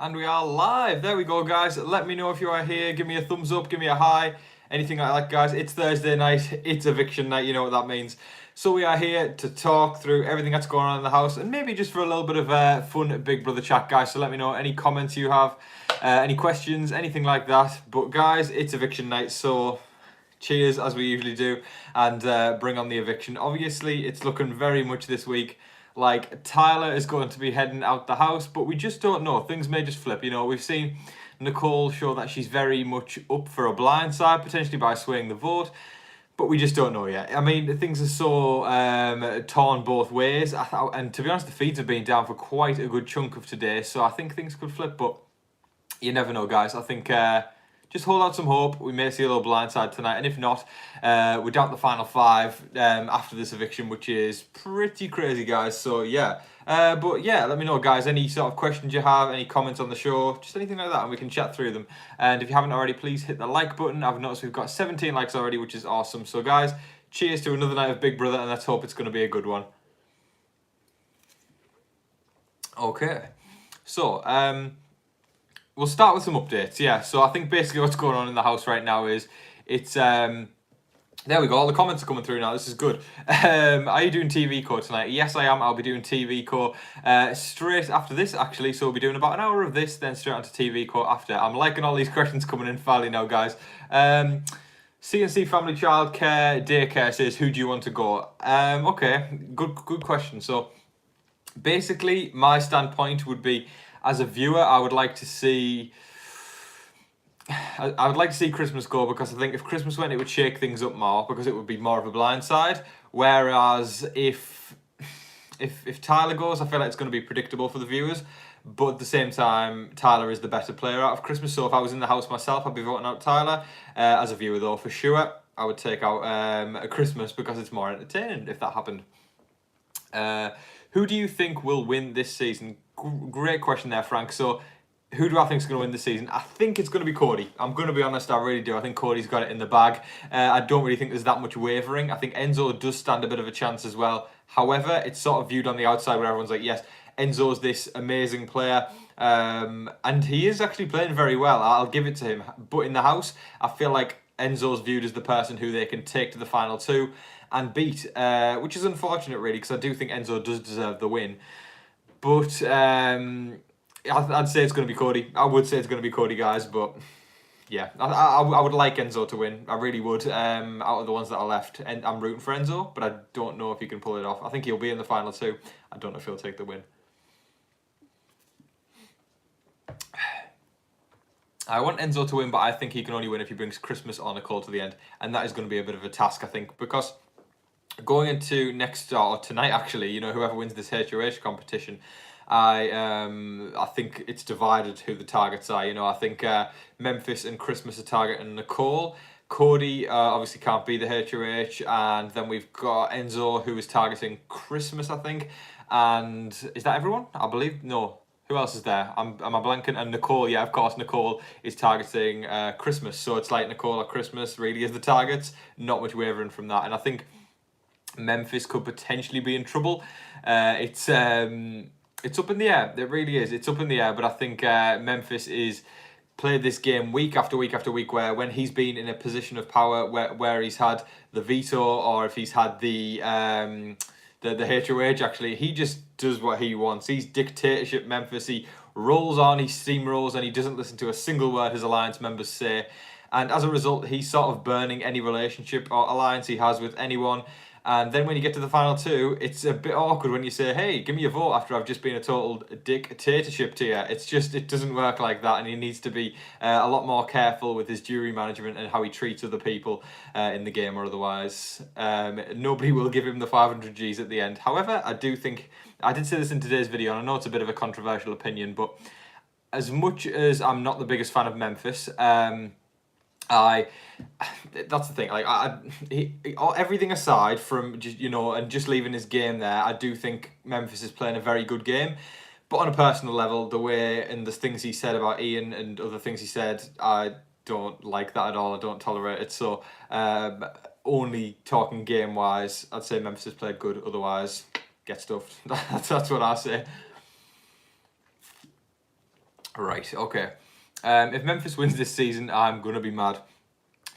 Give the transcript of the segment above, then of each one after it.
And we are live. There we go, guys. Let me know if you are here. Give me a thumbs up, give me a hi, anything like that, guys. It's Thursday night. It's eviction night. You know what that means. So we are here to talk through everything that's going on in the house and maybe just for a little bit of fun Big Brother chat, guys. So let me know any comments you have, any questions, anything like that. But, guys, it's eviction night, so cheers as we usually do and bring on the eviction. Obviously, it's looking very much this week like Tyler is going to be heading out the house, but we just don't know. Things may just flip. You know, we've seen Nicole show that she's very much up for a blindside, potentially by swaying the vote, but we just don't know yet. I mean, things are so torn both ways, and to be honest, the feeds have been down for quite a good chunk of today, so I think things could flip, but you never know, guys. I think just hold out some hope. We may see a little blindside tonight, and if not, we're down to the final five after this eviction, which is pretty crazy, guys. So yeah, but yeah, let me know, guys, any sort of questions you have, any comments on the show, just anything like that, and we can chat through them. And if you haven't already, please hit the like button. I've noticed we've got 17 likes already, which is awesome. So guys, cheers to another night of Big Brother, and let's hope it's going to be a good one. Okay, so we'll start with some updates. Yeah, so I think basically what's going on in the house right now is it's there we go. All the comments are coming through now. This is good. Are you doing TV Co tonight? Yes, I am. I'll be doing TV Co straight after this, actually. So we'll be doing about an hour of this, then straight onto TV Co after. I'm liking all these questions coming in fairly now, guys. CNC Family Childcare Daycare says, who do you want to go? Okay, good question. So basically, my standpoint would be, as a viewer, I would like to see Christmas go, because I think if Christmas went, it would shake things up more, because it would be more of a blindside. Whereas if Tyler goes, I feel like it's going to be predictable for the viewers. But at the same time, Tyler is the better player out of Christmas. So if I was in the house myself, I'd be voting out Tyler. As a viewer, though, for sure, I would take out Christmas, because it's more entertaining if that happened. Who do you think will win this season? Great question there, Frank. So, who do I think is going to win this season? I think it's going to be Cody. I'm going to be honest, I really do. I think Cody's got it in the bag. I don't really think there's that much wavering. I think Enzo does stand a bit of a chance as well. However, it's sort of viewed on the outside where everyone's like, yes, Enzo's this amazing player. And he is actually playing very well. I'll give it to him. But in the house, I feel like Enzo's viewed as the person who they can take to the final two and beat, which is unfortunate, really, because I do think Enzo does deserve the win. But I'd say it's going to be Cody. I would say it's going to be Cody, guys, but yeah, I would like Enzo to win. I really would. Out of the ones that are left, and I'm rooting for Enzo, but I don't know if he can pull it off. I think he'll be in the final two. I don't know if he'll take the win. I want Enzo to win, but I think he can only win if he brings Christmas or Nicole to the end, and that is going to be a bit of a task, I think, because going into next or tonight, actually, you know, whoever wins this HOH competition, I think it's divided who the targets are. You know, I think Memphis and Christmas are targeting Nicole. Cody obviously can't be the HOH, and then we've got Enzo, who is targeting Christmas, I think. And is that everyone? I believe. No. Who else is there? Am I blanking? And Nicole, yeah, of course, Nicole is targeting Christmas. So it's like Nicole or Christmas really is the targets. Not much wavering from that. And I think Memphis could potentially be in trouble. It's up in the air. It really is. It's up in the air. But I think Memphis is played this game week after week after week, where when he's been in a position of power, where he's had the veto, or if he's had the HOH, actually, he just does what he wants. He's dictatorship Memphis. He rolls on, he steamrolls, and he doesn't listen to a single word his alliance members say. And as a result, he's sort of burning any relationship or alliance he has with anyone. And then when you get to the final two, it's a bit awkward when you say, hey, give me a vote after I've just been a total dictatorship to you. It's just, it doesn't work like that. And he needs to be a lot more careful with his jury management and how he treats other people in the game, or otherwise nobody will give him the 500 Gs at the end. However, I do think, I did say this in today's video, and I know it's a bit of a controversial opinion, but as much as I'm not the biggest fan of Memphis, that's the thing. Like, everything aside from just, you know, and just leaving his game there, I do think Memphis is playing a very good game. But on a personal level, the way and the things he said about Ian and other things he said, I don't like that at all. I don't tolerate it. So, only talking game wise, I'd say Memphis has played good. Otherwise, get stuffed. That's what I say. Right, okay. If Memphis wins this season, I'm going to be mad.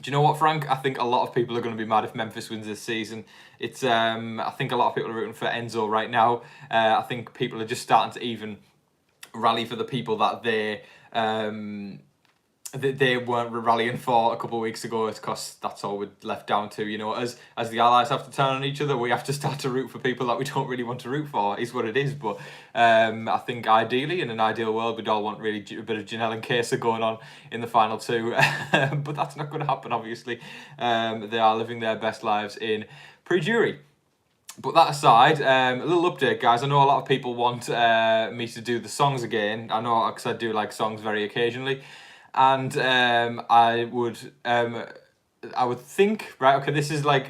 Do you know what, Frank? I think a lot of people are going to be mad if Memphis wins this season. It's I think a lot of people are rooting for Enzo right now. I think people are just starting to even rally for the people that they weren't rallying for a couple of weeks ago. It's because that's all we're left down to, you know. As the allies have to turn on each other, we have to start to root for people that we don't really want to root for, is what it is. But I think ideally, in an ideal world, we'd all want really a bit of Janelle and Kesa going on in the final two. But that's not going to happen, obviously. They are living their best lives in pre-jury. But that aside, a little update, guys. I know a lot of people want me to do the songs again. I know, because I do like songs very occasionally. And I would think, right, okay, this is like,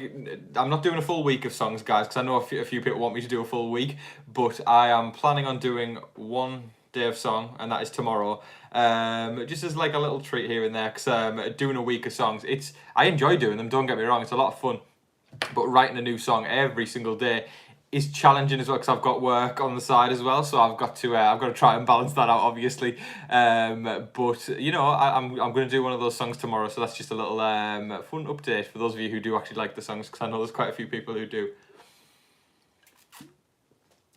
I'm not doing a full week of songs, guys, because I know a few people want me to do a full week, but I am planning on doing one day of song, and that is tomorrow, just as like a little treat here and there, because doing a week of songs, I enjoy doing them, don't get me wrong, it's a lot of fun, but writing a new song every single day is challenging as well, because I've got work on the side as well, so I've got to try and balance that out, obviously. But you know, I'm going to do one of those songs tomorrow, so that's just a little fun update for those of you who do actually like the songs, because I know there's quite a few people who do.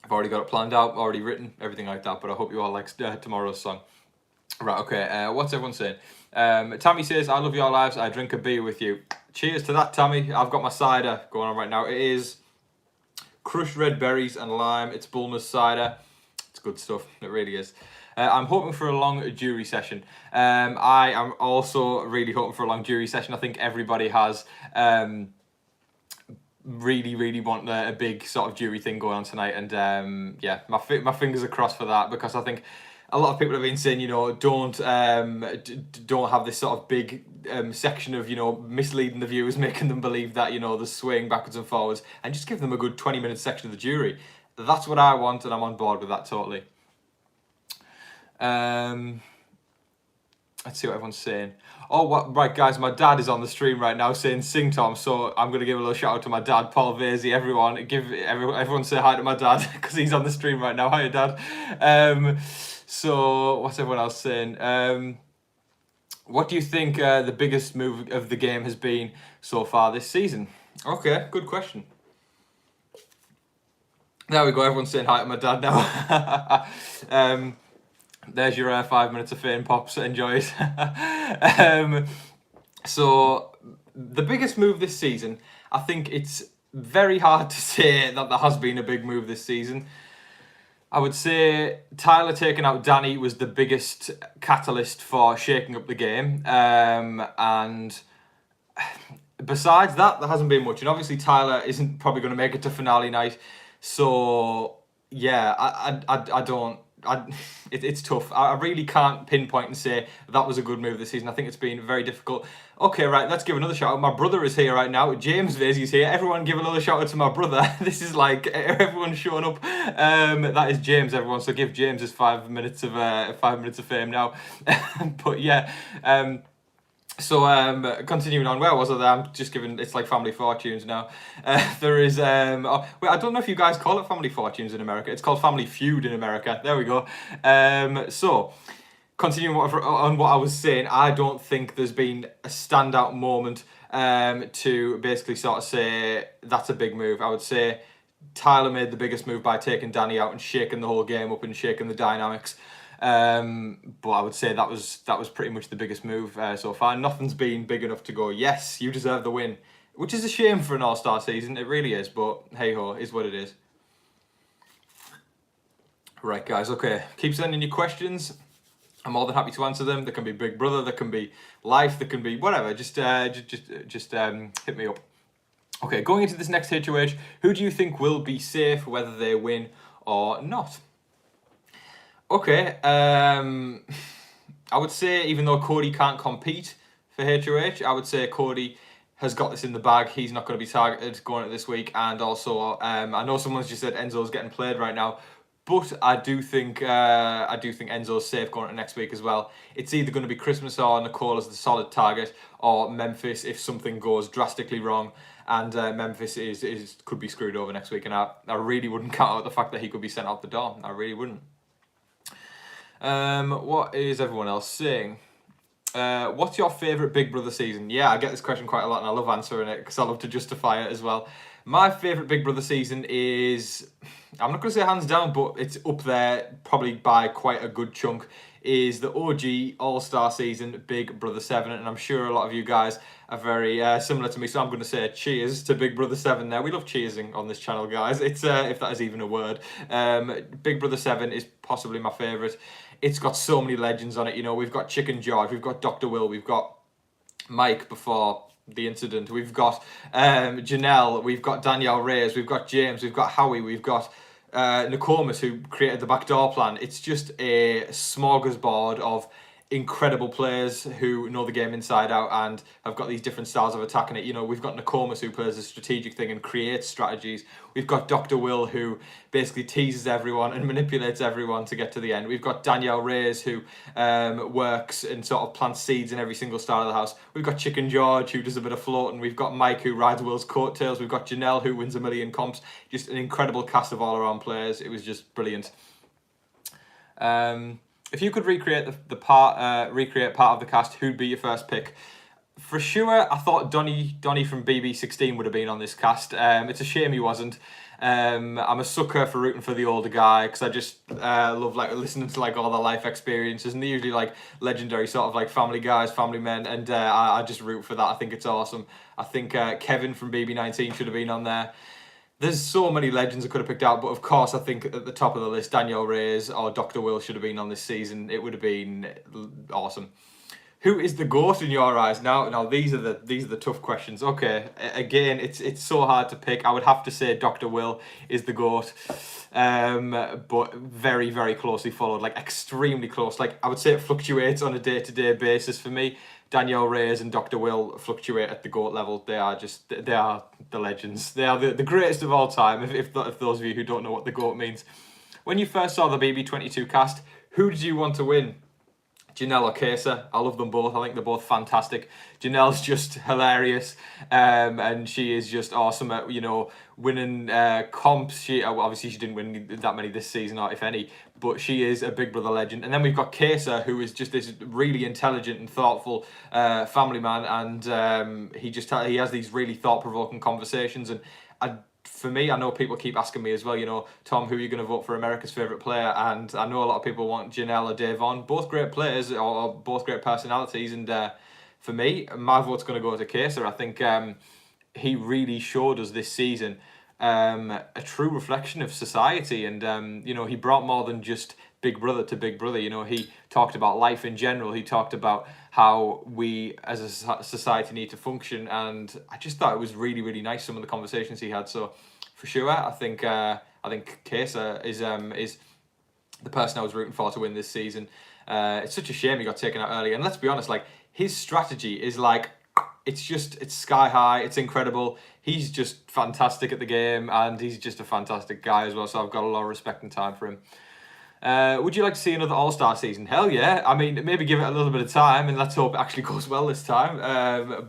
I've already got it planned out, already written, everything like that. But I hope you all like tomorrow's song. Right, okay. What's everyone saying? Tammy says, "I love your lives. I drink a beer with you." Cheers to that, Tammy. I've got my cider going on right now. It is crushed red berries and lime. It's Bulmer's cider. It's good stuff. It really is. I'm hoping for a long jury session. I am also really hoping for a long jury session. I think everybody has really want a big sort of jury thing going on tonight. And yeah, my fingers are crossed for that, because I think a lot of people have been saying, you know, don't have this sort of big section of, you know, misleading the viewers, making them believe that, you know, they're swaying backwards and forwards, and just give them a good 20-minute section of the jury. That's what I want, and I'm on board with that totally. Let's see what everyone's saying. Oh, right, guys, my dad is on the stream right now saying "Sing Tom," so I'm going to give a little shout out to my dad, Paul Vasey. Everyone say hi to my dad, because he's on the stream right now. Hiya, Dad. So what's everyone else saying? What do you think the biggest move of the game has been so far this season? Okay, good question. There we go. Everyone's saying hi to my dad now. There's your 5 minutes of fame, Pops. Enjoy it. So the biggest move this season, I think it's very hard to say that there has been a big move this season. I would say Tyler taking out Danny was the biggest catalyst for shaking up the game. And besides that, there hasn't been much. And obviously Tyler isn't probably going to make it to finale night. So yeah, I don't. It's tough. I really can't pinpoint and say that was a good move this season. I think it's been very difficult. Okay, right, let's give another shout out. My brother is here right now. James Vasey's here. Everyone give another shout out to my brother. This is like everyone's showing up. That is James, everyone. So give James his 5 minutes of fame now. But yeah. So continuing on, where was I there? I'm just giving, it's like Family Fortunes now. There is wait, I don't know if you guys call it Family Fortunes in America. It's called Family Feud in America. There we go. So continuing on what I was saying, I don't think there's been a standout moment to basically sort of say that's a big move. I would say Tyler made the biggest move by taking Danny out and shaking the whole game up and shaking the dynamics. But I would say that was pretty much the biggest move so far. Nothing's been big enough to go, yes, you deserve the win, which is a shame for an all-star season. It really is, but hey-ho, is what it is. Right, guys, okay, keep sending your questions. I'm more than happy to answer them. There can be Big Brother, there can be life, there can be whatever. Just hit me up. Okay, going into this next HOH, who do you think will be safe, whether they win or not? Okay, I would say, even though Cody can't compete for HOH, I would say Cody has got this in the bag. He's not going to be targeted going into this week. And also, I know someone's just said Enzo's getting played right now, but I do think Enzo's safe going into next week as well. It's either going to be Christmas or Nicole as the solid target, or Memphis if something goes drastically wrong. And Memphis could be screwed over next week. And I really wouldn't count out the fact that he could be sent out the door. I really wouldn't. What is everyone else saying? What's your favourite Big Brother season? Yeah, I get this question quite a lot and I love answering it because I love to justify it as well. My favourite Big Brother season is, I'm not going to say hands down, but it's up there probably by quite a good chunk, is the OG All-Star season, Big Brother 7. And I'm sure a lot of you guys are very similar to me, so I'm going to say cheers to Big Brother 7 there. We love cheersing on this channel, guys. It's if that is even a word. Big Brother 7 is possibly my favourite. It's got so many legends on it. You know, we've got Chicken George, we've got Dr. Will, we've got Mike before the incident, we've got Janelle, we've got Danielle Reyes, we've got James, we've got Howie, we've got Nokomis, who created the backdoor plan. It's just a smorgasbord of incredible players who know the game inside out and have got these different styles of attacking it. You know, we've got Nokomis, who plays a strategic thing and creates strategies. We've got Dr. Will, who basically teases everyone and manipulates everyone to get to the end. We've got Danielle Reyes, who works and sort of plants seeds in every single style of the house. We've got Chicken George, who does a bit of floating. We've got Mike, who rides Will's coattails. We've got Janelle, who wins a million comps. Just an incredible cast of all-around players. It was just brilliant. If you could recreate recreate part of the cast, who'd be your first pick? For sure, I thought Donny from BB16 would have been on this cast. It's a shame he wasn't. I'm a sucker for rooting for the older guy because I just love like listening to like all their life experiences, and they're usually like legendary sort of like family guys, family men, and I just root for that. I think it's awesome. I think Kevin from BB19 should have been on there. There's so many legends I could have picked out, but of course I think at the top of the list, Danielle Reyes or Dr. Will should have been on this season. It would have been awesome. Who is the GOAT in your eyes? Now these are the tough questions. Okay, again, it's so hard to pick. I would have to say Dr. Will is the GOAT, but very, very closely followed, like extremely close. Like I would say it fluctuates on a day-to-day basis for me. Danielle Reyes and Dr. Will fluctuate at the GOAT level. They are the legends. They are the greatest of all time, if those of you who don't know what the GOAT means. When you first saw the BB22 cast, who did you want to win? Janelle or Kesa? I love them both. I think they're both fantastic. Janelle's just hilarious, and she is just awesome at, you know, winning comps. She obviously she didn't win that many this season, or if any, but she is a Big Brother legend. And then we've got Kesa, who is just this really intelligent and thoughtful family man, and he has these really thought-provoking conversations. And for me, I know people keep asking me as well, you know, Tom, who are you going to vote for America's favourite player? And I know a lot of people want Janelle or Davon, both great players or both great personalities. And for me, my vote's going to go to Kesa. I think he really showed us this season a true reflection of society. And, you know, he brought more than just Big Brother to Big Brother. You know, he talked about life in general. He talked about how we as a society need to function, and I just thought it was really, really nice, some of the conversations he had. So for sure, I think Kesa is the person I was rooting for to win this season. It's such a shame he got taken out early, and let's be honest, like his strategy is like it's sky high. It's incredible. He's just fantastic at the game, and he's just a fantastic guy as well. So I've got a lot of respect and time for him. Would you like to see another All-Star season? Hell yeah. I mean, maybe give it a little bit of time and let's hope it actually goes well this time.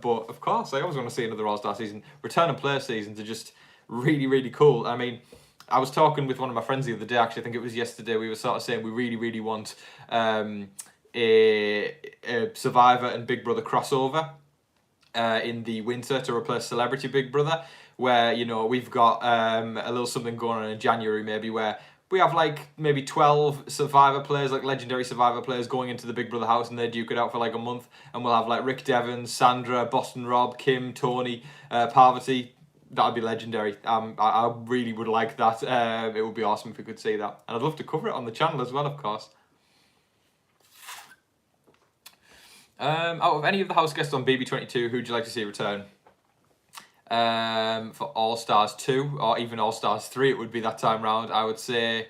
But of course, I always want to see another All-Star season. Return and play seasons are just really, really cool. I mean, I was talking with one of my friends the other day, actually, I think it was yesterday, we were sort of saying we really, really want a Survivor and Big Brother crossover in the winter to replace Celebrity Big Brother, where, you know, we've got a little something going on in January maybe where we have like maybe 12 Survivor players, like legendary Survivor players going into the Big Brother house, and they duke it out for like a month. And we'll have like Rick Devons, Sandra, Boston Rob, Kim, Tony, Parvati. That'd be legendary. I really would like that. It would be awesome if we could see that. And I'd love to cover it on the channel as well, of course. Out of any of the house guests on BB22, who'd you like to see return? For All Stars 2 or even All Stars 3, it would be that time round. I would say,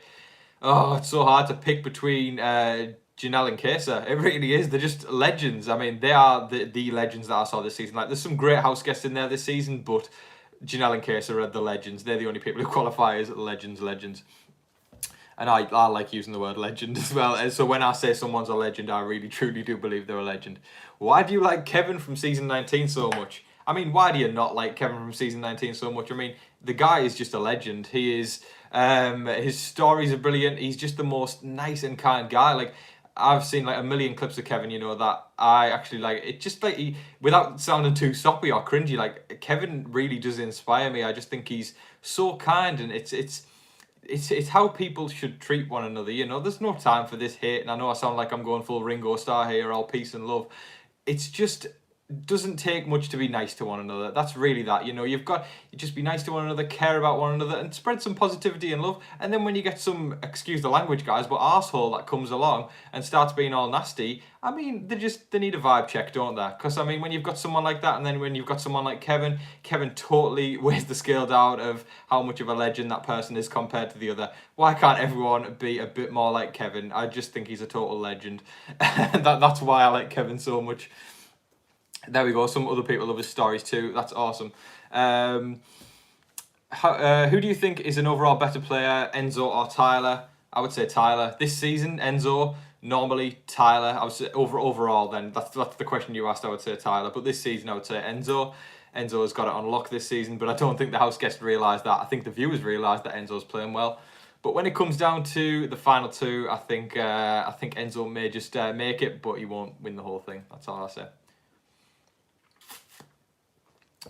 it's so hard to pick between Janelle and Kesa. It really is. They're just legends. I mean, they are the legends that I saw this season. Like, there's some great house guests in there this season, but Janelle and Kesa are the legends. They're the only people who qualify as legends. And I like using the word legend as well. And so when I say someone's a legend, I really truly do believe they're a legend. Why do you like Kevin from season 19 so much? I mean, why do you not like Kevin from season 19 so much? I mean, the guy is just a legend. He is His stories are brilliant. He's just the most nice and kind guy. Like, I've seen like a million clips of Kevin, you know, that I actually like. It just like without sounding too soppy or cringy, like Kevin really does inspire me. I just think he's so kind, and it's how people should treat one another. You know, there's no time for this hate, and I know I sound like I'm going full Ringo Starr here, all peace and love. It's just doesn't take much to be nice to one another. That's really that. You know, you just be nice to one another, care about one another, and spread some positivity and love. And then when you get some, excuse the language, guys, but arsehole that comes along and starts being all nasty, I mean, they need a vibe check, don't they? Because I mean, when you've got someone like that, and then when you've got someone like Kevin totally weighs the scale down of how much of a legend that person is compared to the other. Why can't everyone be a bit more like Kevin? I just think he's a total legend. That's why I like Kevin so much. There we go. Some other people love his stories too. That's awesome. Who do you think is an overall better player, Enzo or Tyler? I would say Tyler. This season, Enzo. Normally, Tyler. I would say overall. Then that's the question you asked. I would say Tyler. But this season, I would say Enzo. Enzo has got it on lock this season, but I don't think the house guests realise that. I think the viewers realise that Enzo's playing well. But when it comes down to the final two, I think Enzo may just make it, but he won't win the whole thing. That's all I say.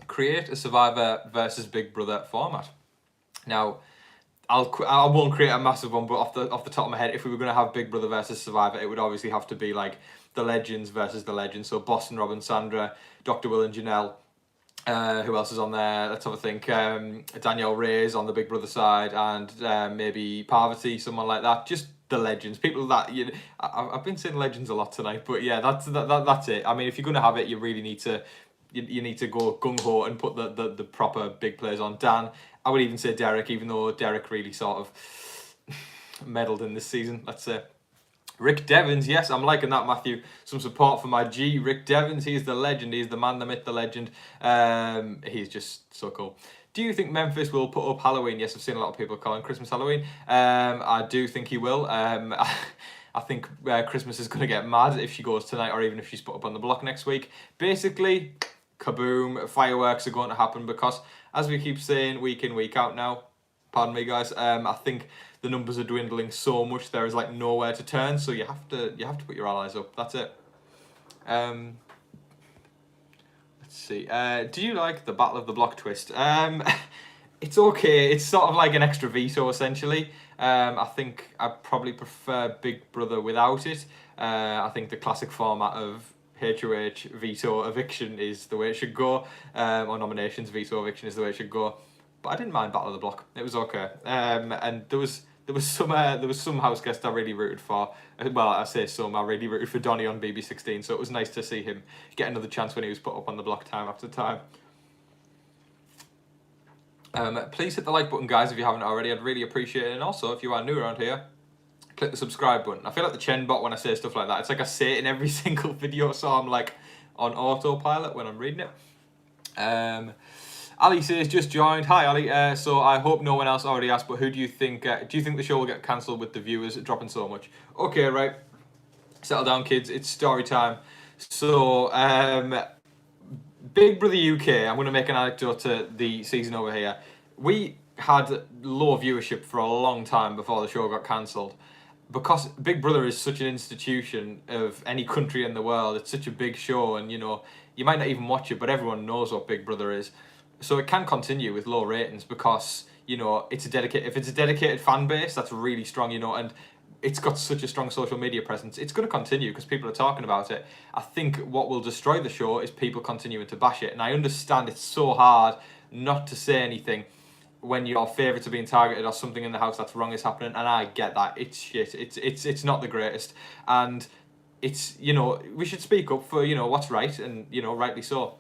Create a Survivor versus Big Brother format. Now, I won't create a massive one, but off the top of my head, if we were going to have Big Brother versus Survivor, it would obviously have to be like the legends versus the legends. So Boston, Rob and Sandra, Dr. Will and Janelle. Who else is on there? Let's have a think. Danielle Reyes on the Big Brother side, and maybe Parvati, someone like that. Just the legends, people that I've been saying legends a lot tonight, but yeah, that's it. I mean, if you're going to have it, you really need to. You need to go gung-ho and put the proper big players on. Dan, I would even say Derek, even though Derek really sort of meddled in this season, let's say. Rick Devens, yes, I'm liking that, Matthew. Some support for my G. Rick Devens, he's the legend. He's the man, the myth, the legend. He's just so cool. Do you think Memphis will put up Halloween? Yes, I've seen a lot of people calling Christmas Halloween. I do think he will. I think Christmas is going to get mad if she goes tonight, or even if she's put up on the block next week. Basically, kaboom, fireworks are going to happen, because as we keep saying week in, week out now, pardon me guys, I think the numbers are dwindling so much there is like nowhere to turn, so you have to put your allies up. That's it. Let's see. Do you like the Battle of the Block twist? It's okay. It's sort of like an extra veto essentially. I think I probably prefer Big Brother without it. I think the classic format of HOH veto eviction is the way it should go, or nominations veto eviction is the way it should go. But I didn't mind Battle of the Block. It was okay. And there was some house guests I really rooted for. Well, I say some. I really rooted for Donny on BB16. So it was nice to see him get another chance when he was put up on the block time after time. Please hit the like button, guys, if you haven't already. I'd really appreciate it. And also, if you are new around here, click the subscribe button. I feel like the Chen bot when I say stuff like that. It's like I say it in every single video, so I'm like on autopilot when I'm reading it. Ali says, just joined. Hi, Ali. So I hope no one else already asked, but who do you think the show will get cancelled with the viewers dropping so much? Okay, right. Settle down, kids. It's story time. So, Big Brother UK, I'm going to make an anecdote to the season over here. We had low viewership for a long time before the show got cancelled. Because Big Brother is such an institution of any country in the world, it's such a big show, and you know, you might not even watch it, but everyone knows what Big Brother is. So it can continue with low ratings because, you know, if it's a dedicated fan base, that's really strong, you know, and it's got such a strong social media presence, it's going to continue because people are talking about it. I think what will destroy the show is people continuing to bash it, and I understand it's so hard not to say anything when your favourites are being targeted or something in the house that's wrong is happening, and I get that. It's shit. It's not the greatest, and it's, you know, we should speak up for, you know, what's right, and, you know, rightly so.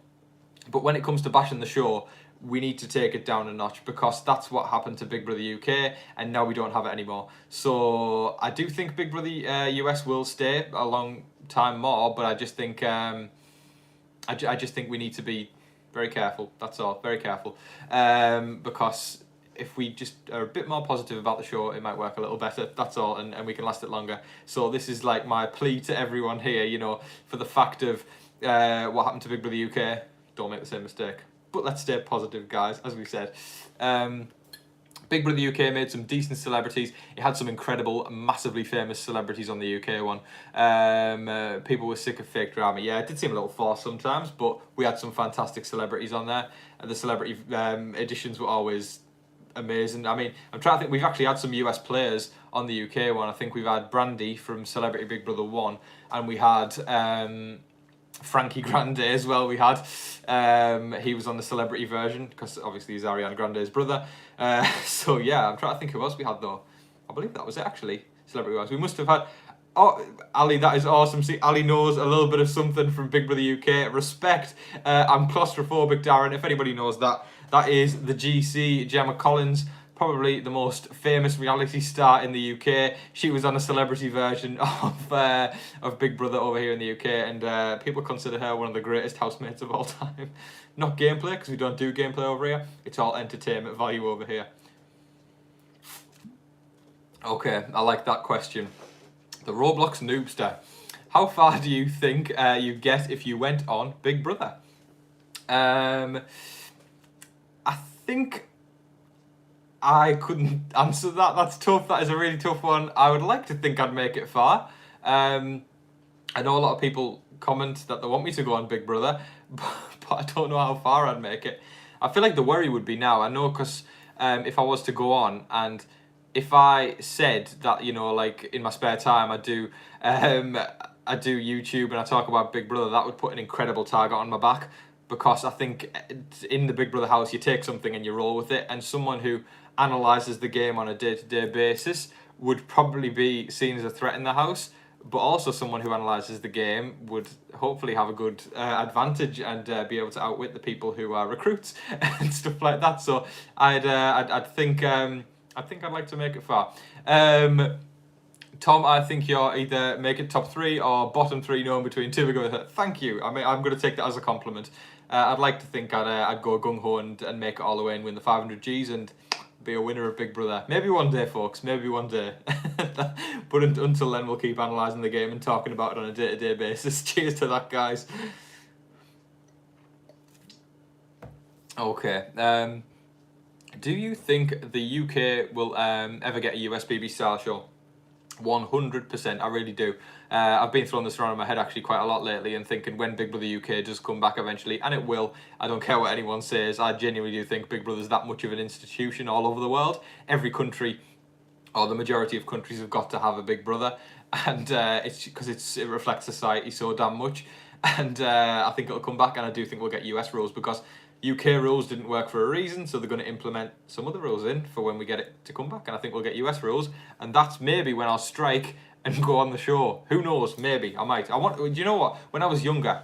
But when it comes to bashing the show, we need to take it down a notch, because that's what happened to Big Brother UK, and now we don't have it anymore. So I do think Big Brother US will stay a long time more, but I just think I just think we need to be very careful. That's all, very careful, because if we just are a bit more positive about the show, it might work a little better. That's all, and we can last it longer. So this is like my plea to everyone here, you know, for the fact of what happened to Big Brother UK. Don't make the same mistake. But let's stay positive, guys, as we said. Big Brother UK made some decent celebrities. It had some incredible, massively famous celebrities on the UK one. People were sick of fake drama. Yeah, it did seem a little forced sometimes, but we had some fantastic celebrities on there. And the celebrity editions were always amazing. I mean, I'm trying to think, we've actually had some US players on the UK one. I think we've had Brandy from Celebrity Big Brother 1, and we had Frankie Grande as well. We had he was on the celebrity version because obviously he's Ariana Grande's brother. So yeah, I'm trying to think who else we had though. I believe that was it actually, celebrity wise. We must have had. Oh, Ali, that is awesome. See, Ali knows a little bit of something from Big Brother UK. Respect. I'm claustrophobic, Darren. If anybody knows that, that is the GC, Gemma Collins, probably the most famous reality star in the UK. She was on a celebrity version of Big Brother over here in the UK, and people consider her one of the greatest housemates of all time. Not gameplay, because we don't do gameplay over here. It's all entertainment value over here. Okay, I like that question. The Roblox Noobster. How far do you think you get if you went on Big Brother? I think I couldn't answer that. That's tough. That is a really tough one. I would like to think I'd make it far. I know a lot of people comment that they want me to go on Big Brother, but I don't know how far I'd make it. I feel like the worry would be now. I know because if I was to go on, and if I said that, you know, like in my spare time I do YouTube and I talk about Big Brother, that would put an incredible target on my back, because I think in the Big Brother house you take something and you roll with it, and someone who analyses the game on a day-to-day basis would probably be seen as a threat in the house, but also someone who analyses the game would hopefully have a good advantage and be able to outwit the people who are recruits and stuff like that. So I'd think I'd like to make it far. Tom, I think you're either make it top 3 or bottom 3, no in between. Two, we go. Thank you. I mean, I'm going to take that as a compliment. I'd like to think I'd go gung ho and make it all the way and win the 500 Gs and be a winner of Big Brother. Maybe one day, folks. Maybe one day. But until then, we'll keep analysing the game and talking about it on a day-to-day basis. Cheers to that, guys. Okay. Do you think the UK will ever get a US BB style show? 100%, I really do. I've been throwing this around in my head actually quite a lot lately and thinking when Big Brother UK does come back eventually, and it will, I don't care what anyone says, I genuinely do think Big Brother's that much of an institution all over the world. Every country, or the majority of countries, have got to have a Big Brother, and it's because it reflects society so damn much, and I think it'll come back, and I do think we'll get US rules, because UK rules didn't work for a reason, so they're going to implement some other rules in for when we get it to come back, and I think we'll get US rules, and that's maybe when I'll strike and go on the show. Who knows? Maybe I might. Do you know what? When I was younger,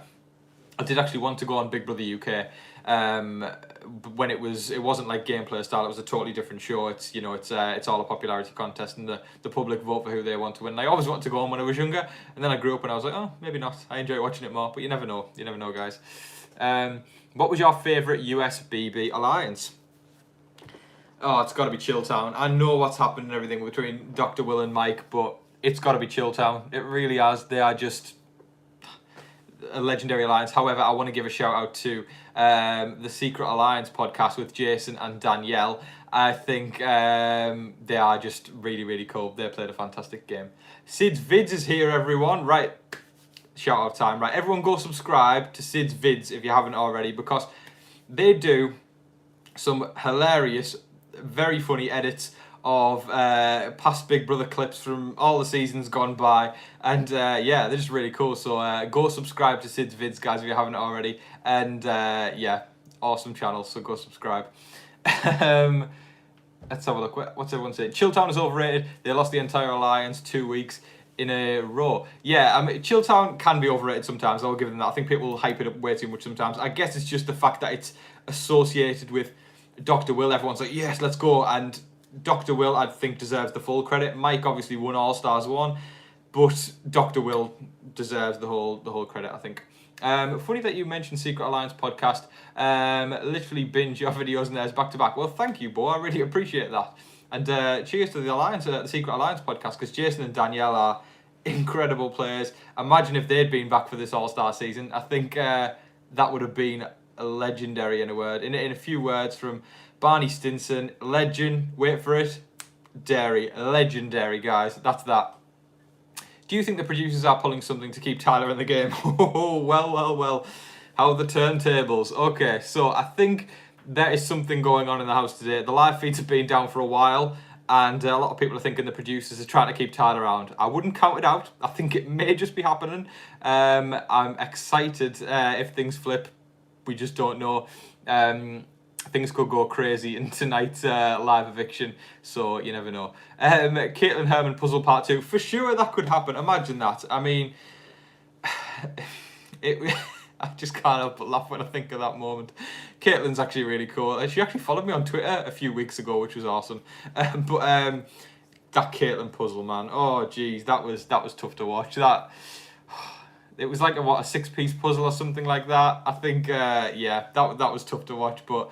I did actually want to go on Big Brother UK. When it wasn't like gameplay style. It was a totally different show. It's all a popularity contest, and the public vote for who they want to win. And I always wanted to go on when I was younger, and then I grew up and I was like, oh, maybe not. I enjoy watching it more, but you never know. You never know, guys. What was your favourite US BB alliance? Oh, it's got to be Chilltown. I know what's happened and everything between Dr. Will and Mike, but it's got to be Chilltown. It really has. They are just a legendary alliance. However, I want to give a shout out to the Secret Alliance podcast with Jason and Danielle. I think they are just really, really cool. They played a fantastic game. Sid's Vids is here, everyone. Right. Shout out time, right? Everyone go subscribe to Sid's Vids if you haven't already, because they do some hilarious, very funny edits of past Big Brother clips from all the seasons gone by, and yeah, they're just really cool. So go subscribe to Sid's Vids, guys, if you haven't already, and yeah, awesome channel, so go subscribe. Let's have a look. What's everyone saying? Chilltown is overrated. They lost the entire alliance 2 weeks in a row. Yeah, I mean, Chilltown can be overrated sometimes. I'll give them that. I think people hype it up way too much sometimes. I guess it's just the fact that it's associated with Dr. Will. Everyone's like, yes, let's go. And Dr. Will, I think, deserves the full credit. Mike obviously won All Stars 1, but Dr. Will deserves the whole credit, I think. Funny that you mentioned Secret Alliance podcast. Literally binge your videos and theirs back to back. Well, thank you, Bo. I really appreciate that. And cheers to the Alliance, the Secret Alliance podcast, because Jason and Danielle are incredible players. Imagine if they'd been back for this All-Star season. I think that would have been legendary, in a word. In a few words from Barney Stinson, legend. Wait for it. Dairy, legendary, guys. That's that. Do you think the producers are pulling something to keep Tyler in the game? Oh, well. How are the turntables? Okay, so I think there is something going on in the house today. The live feeds have been down for a while, and a lot of people are thinking the producers are trying to keep Tyler around. I wouldn't count it out. I think it may just be happening. I'm excited if things flip. We just don't know. Things could go crazy in tonight's live eviction, so you never know. Caitlin Herman puzzle part 2. For sure that could happen. Imagine that. I mean, I just can't help but laugh when I think of that moment. Caitlin's actually really cool. She actually followed me on Twitter a few weeks ago, which was awesome. That Caitlin puzzle, man. Oh, geez, that was tough to watch. It was like a 6-piece puzzle or something like that. I think, yeah, that was tough to watch, but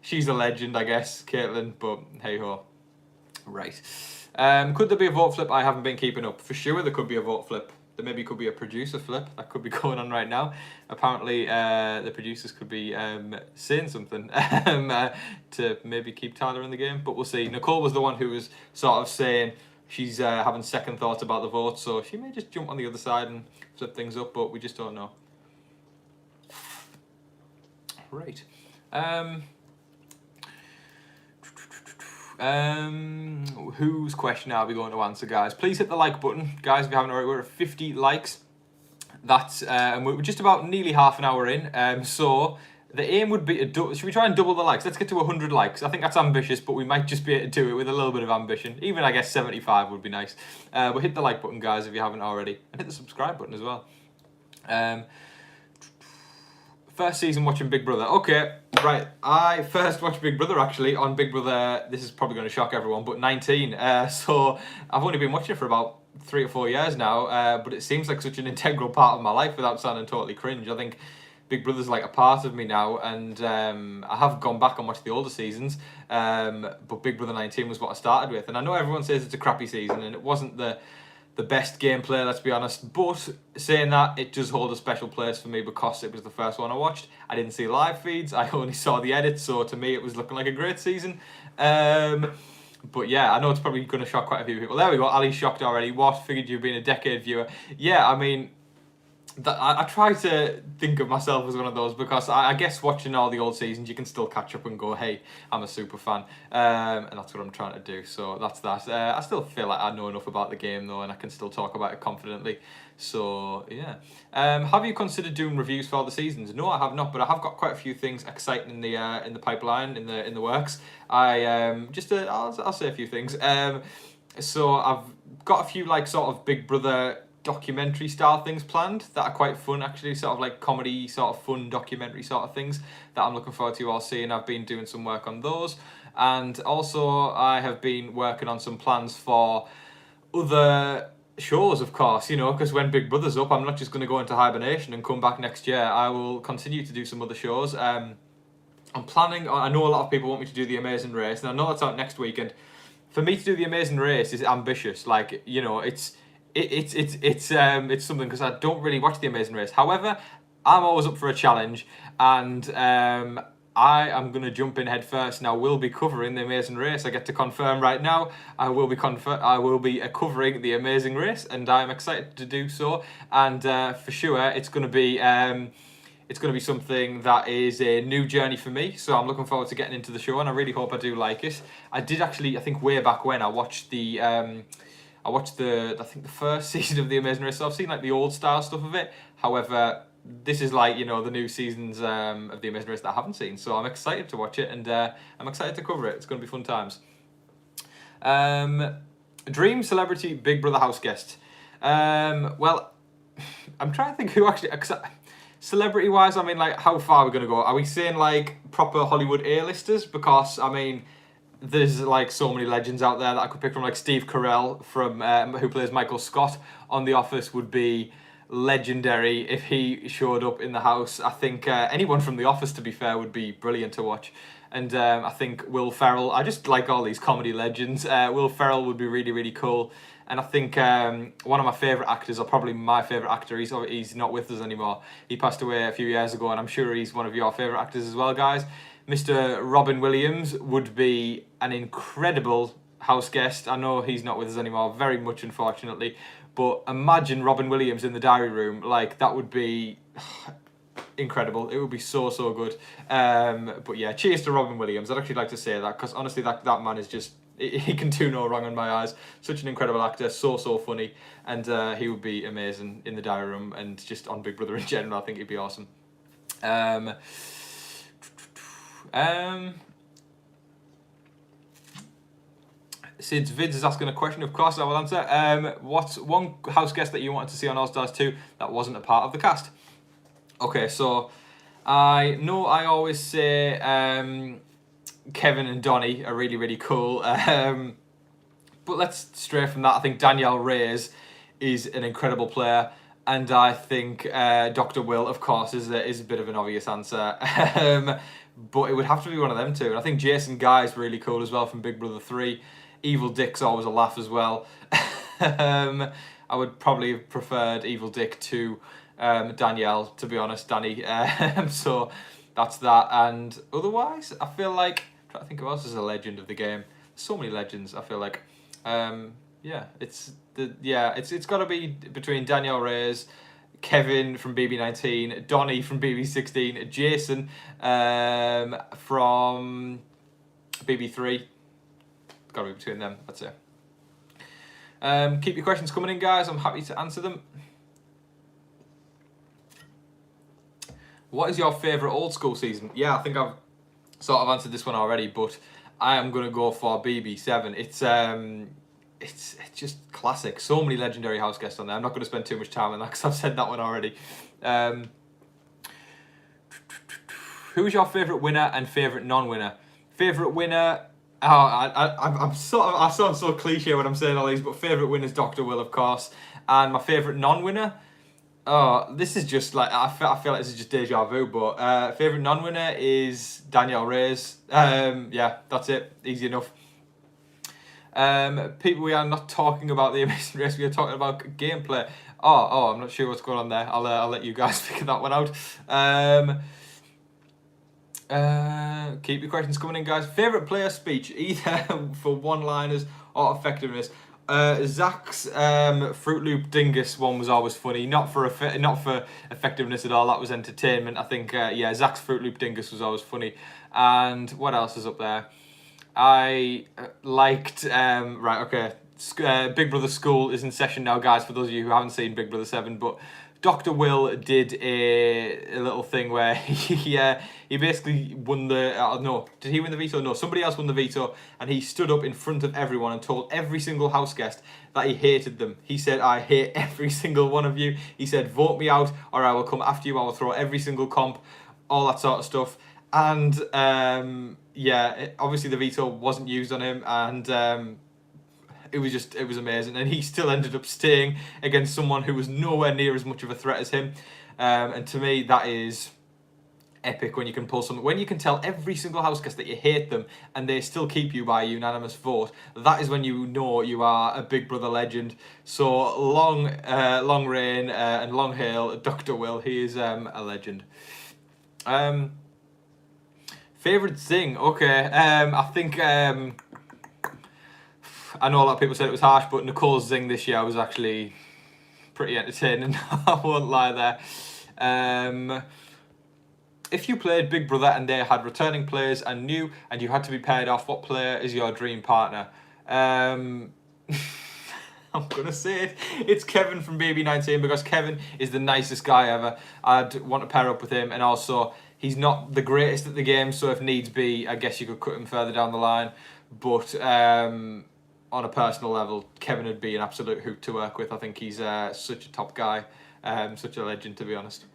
she's a legend, I guess, Caitlin. But hey ho, right. Could there be a vote flip? I haven't been keeping up. For sure, there could be a vote flip. There maybe could be a producer flip that could be going on right now. Apparently, the producers could be saying something to maybe keep Tyler in the game, but we'll see. Nicole was the one who was sort of saying she's having second thoughts about the vote, so she may just jump on the other side and flip things up, but we just don't know. Right. Whose question are we going to answer, guys? Please hit the like button, guys, if you haven't already. We're at 50 likes. That's and we're just about nearly half an hour in. So the aim would be to should we try and double the likes? Let's get to 100 likes. I think that's ambitious, but we might just be able to do it with a little bit of ambition. Even I guess 75 would be nice. But hit the like button, guys, if you haven't already, and hit the subscribe button as well. First season watching Big Brother. Okay, right. I first watched Big Brother actually on Big Brother. This is probably going to shock everyone, but 19. So I've only been watching it for about 3 or 4 years now. But it seems like such an integral part of my life without sounding totally cringe. I think Big Brother's like a part of me now, and I have gone back and watched the older seasons. But Big Brother 19 was what I started with, and I know everyone says it's a crappy season, and it wasn't the best gameplay, let's be honest, but saying that, it does hold a special place for me because it was the first one I watched. I didn't see live feeds, I only saw the edits, so to me it was looking like a great season. But yeah, I know it's probably going to shock quite a few people. There we go, Ali's shocked already. What? Figured you've been a decade viewer. Yeah, I mean, I try to think of myself as one of those because I guess watching all the old seasons you can still catch up and go, hey, I'm a super fan, and that's what I'm trying to do, so that's that. I still feel like I know enough about the game though, and I can still talk about it confidently, so yeah. Have you considered doing reviews for all the seasons? No, I have not, but I have got quite a few things exciting in the pipeline, in the works. I'll say a few things. So I've got a few like sort of Big Brother documentary style things planned that are quite fun actually, sort of like comedy sort of fun documentary sort of things that I'm looking forward to you all seeing. I've been doing some work on those, and also I have been working on some plans for other shows, of course, you know, because when Big Brother's up I'm not just going to go into hibernation and come back next year. I will continue to do some other shows. I'm planning, I know a lot of people want me to do The Amazing Race, and I know that's out next weekend. For me to do The Amazing Race is ambitious, like, you know, it's something, because I don't really watch The Amazing Race. However, I'm always up for a challenge, and I am going to jump in head first, and I will be covering The Amazing Race. I get to confirm right now, I will be covering The Amazing Race, and I'm excited to do so. And for sure, it's going to be something that is a new journey for me. So I'm looking forward to getting into the show, and I really hope I do like it. I did actually, I think way back when I watched the first season of The Amazing Race, so I've seen like the old style stuff of it. However, this is like, you know, the new seasons of The Amazing Race that I haven't seen, so I'm excited to watch it, and I'm excited to cover it. It's going to be fun times. Dream celebrity Big Brother house guest. Well, I'm trying to think who actually, celebrity wise, I mean, like, how far are we going to go? Are we saying like proper Hollywood A-listers? Because I mean, there's like so many legends out there that I could pick from. Like Steve Carell from who plays Michael Scott on The Office would be legendary if he showed up in the house. I think anyone from The Office, to be fair, would be brilliant to watch. And I think Will Ferrell, I just like all these comedy legends. Will Ferrell would be really, really cool. And I think one of my favourite actors, or probably my favourite actor, he's not with us anymore. He passed away a few years ago, and I'm sure he's one of your favourite actors as well, guys. Mr. Robin Williams would be an incredible house guest. I know he's not with us anymore, very much unfortunately, but imagine Robin Williams in the diary room. Like, that would be incredible. It would be so good. But yeah, cheers to Robin Williams. I'd actually like to say that, because honestly, that man is just, he can do no wrong in my eyes. Such an incredible actor, so funny, and he would be amazing in the diary room and just on Big Brother in general. I think he'd be awesome. Sid's Vids is asking a question. Of course I will answer. What's one house guest that you wanted to see on All Stars 2 that wasn't a part of the cast? Okay, so I know I always say Kevin and Donnie are really cool. But let's stray from that. I think Danielle Reyes is an incredible player, and I think Dr. Will, of course, is a bit of an obvious answer. But it would have to be one of them two. And I think Jason Guy is really cool as well from Big Brother 3. Evil Dick's always a laugh as well. I would probably have preferred Evil Dick to Danielle, to be honest, Danny. So that's that. And otherwise, I feel like, I'm trying to think who else is a legend of the game. So many legends, I feel like. It's got to be between Danielle Reyes, Kevin from BB19, Donnie from BB16, Jason from BB3. Got to be between them, that's it. Keep your questions coming in, guys. I'm happy to answer them. What is your favourite old school season? Yeah, I think I've sort of answered this one already, but I am going to go for BB7. It's just classic. So many legendary house guests on there. I'm not going to spend too much time on that because I've said that one already. Who is your favourite winner and favourite non-winner? Favourite winner... I sound so cliche when I'm saying all these, but favourite winner is Dr. Will, of course. And my favourite non-winner... Oh, this is just like... I feel like this is just deja vu, but favourite non-winner is Danielle Reyes. Yeah, that's it. Easy enough. People, we are not talking about the Amazing Race, we are talking about gameplay. Oh, I'm not sure what's going on there. I'll let you guys figure that one out. Keep your questions coming in, guys. Favourite player speech, either for one-liners or effectiveness. Zach's Fruit Loop Dingus one was always funny. Not for effectiveness at all. That was entertainment. I think Zach's Fruit Loop Dingus was always funny. And what else is up there? I liked Big Brother School is in session now, guys. For those of you who haven't seen Big Brother 7, but Dr. Will did a little thing where he basically won the... no, did he win the veto? No, somebody else won the veto, and he stood up in front of everyone and told every single house guest that he hated them. He said, I hate every single one of you. He said, vote me out or I will come after you. I will throw every single comp, all that sort of stuff. And obviously the veto wasn't used on him, and it was amazing, and he still ended up staying against someone who was nowhere near as much of a threat as him. And to me, that is epic when you can pull something, when you can tell every single house guest that you hate them and they still keep you by a unanimous vote. That is when you know you are a Big Brother legend. So long reign and long hail Dr. Will. He is a legend. Favourite thing? Okay, I think... I know a lot of people said it was harsh, but Nicole's zing this year was actually pretty entertaining. I won't lie there. If you played Big Brother and they had returning players and new, and you had to be paired off, what player is your dream partner? I'm gonna say it. It's Kevin from BB19, because Kevin is the nicest guy ever. I'd want to pair up with him, and also he's not the greatest at the game, so if needs be, I guess you could cut him further down the line. But on a personal level, Kevin would be an absolute hoot to work with. I think he's such a top guy, such a legend, to be honest.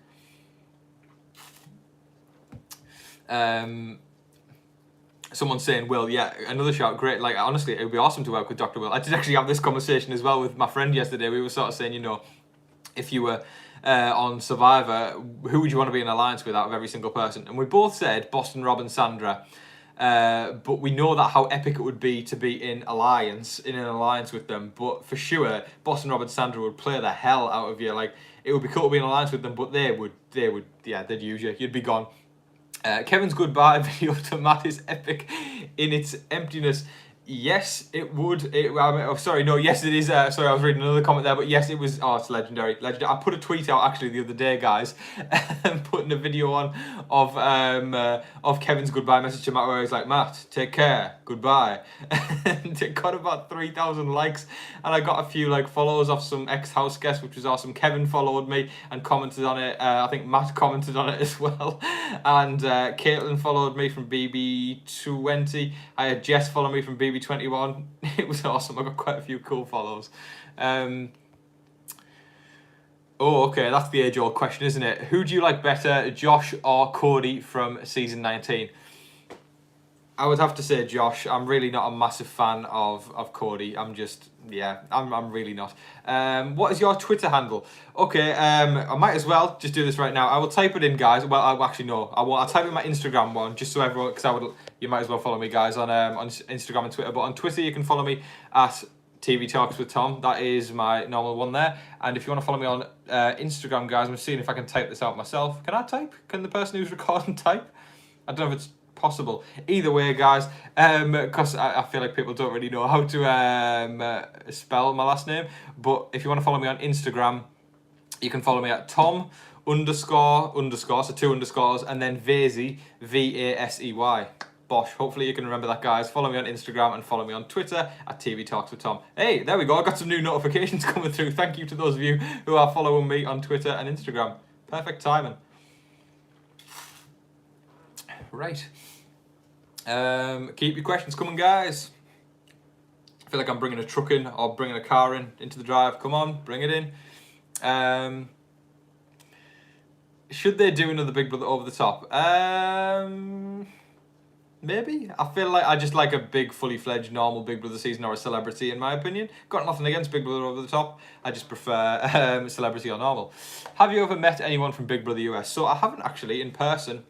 Someone's saying, Will, yeah, another shout, great. Like, honestly, it would be awesome to work with Dr. Will. I did actually have this conversation as well with my friend yesterday. We were sort of saying, you know, if you were on Survivor, who would you want to be in alliance with out of every single person? And we both said Boston, Rob and Sandra. But we know that how epic it would be to be in an alliance with them. But for sure, Boston, Rob and Sandra would play the hell out of you. Like, it would be cool to be in an alliance with them, but they'd use you. You'd be gone. Kevin's goodbye video to Matt is epic in its emptiness. Yes, it would. Yes, it is. Sorry, I was reading another comment there, but yes, it was. Oh, it's legendary. Legendary. I put a tweet out actually the other day, guys, putting a video on of Kevin's goodbye message to Matt, where he's like, "Matt, take care, goodbye," and it got about 3,000 likes, and I got a few like follows off some ex-house guests, which was awesome. Kevin followed me and commented on it. I think Matt commented on it as well, and Caitlin followed me from BB20. I had Jess follow me from BB21. It was awesome. I got quite a few cool follows. Okay, that's the age-old question, isn't it? Who do you like better, Josh or Cody from season 19? I would have to say Josh. I'm really not a massive fan of Cody. I'm really not. What is your Twitter handle? Okay, I might as well just do this right now. I will type it in, guys. Well, I won't. I'll type in my Instagram one just so everyone, you might as well follow me, guys, on Instagram and Twitter. But on Twitter, you can follow me at TV Talks with Tom. That is my normal one there. And if you want to follow me on Instagram, guys, I'm seeing if I can type this out myself. Can I type? Can the person who's recording type? I don't know if it's possible. Either way, guys, because I feel like people don't really know how to spell my last name. But if you want to follow me on Instagram, you can follow me at Tom __, so 2 underscores, and then Vasey, VASEY. Bosh. Hopefully you can remember that, guys. Follow me on Instagram and follow me on Twitter at TV Talks with Tom. Hey, there we go. I got some new notifications coming through. Thank you to those of you who are following me on Twitter and Instagram. Perfect timing. Right. Keep your questions coming, guys. I feel like I'm bringing a truck in or bringing a car into the drive. Come on, bring it in. Should they do another Big Brother Over the Top? Maybe. I feel like I just like a big, fully fledged, normal Big Brother season or a celebrity, in my opinion. Got nothing against Big Brother Over the Top. I just prefer celebrity or normal. Have you ever met anyone from Big Brother US? So I haven't actually in person.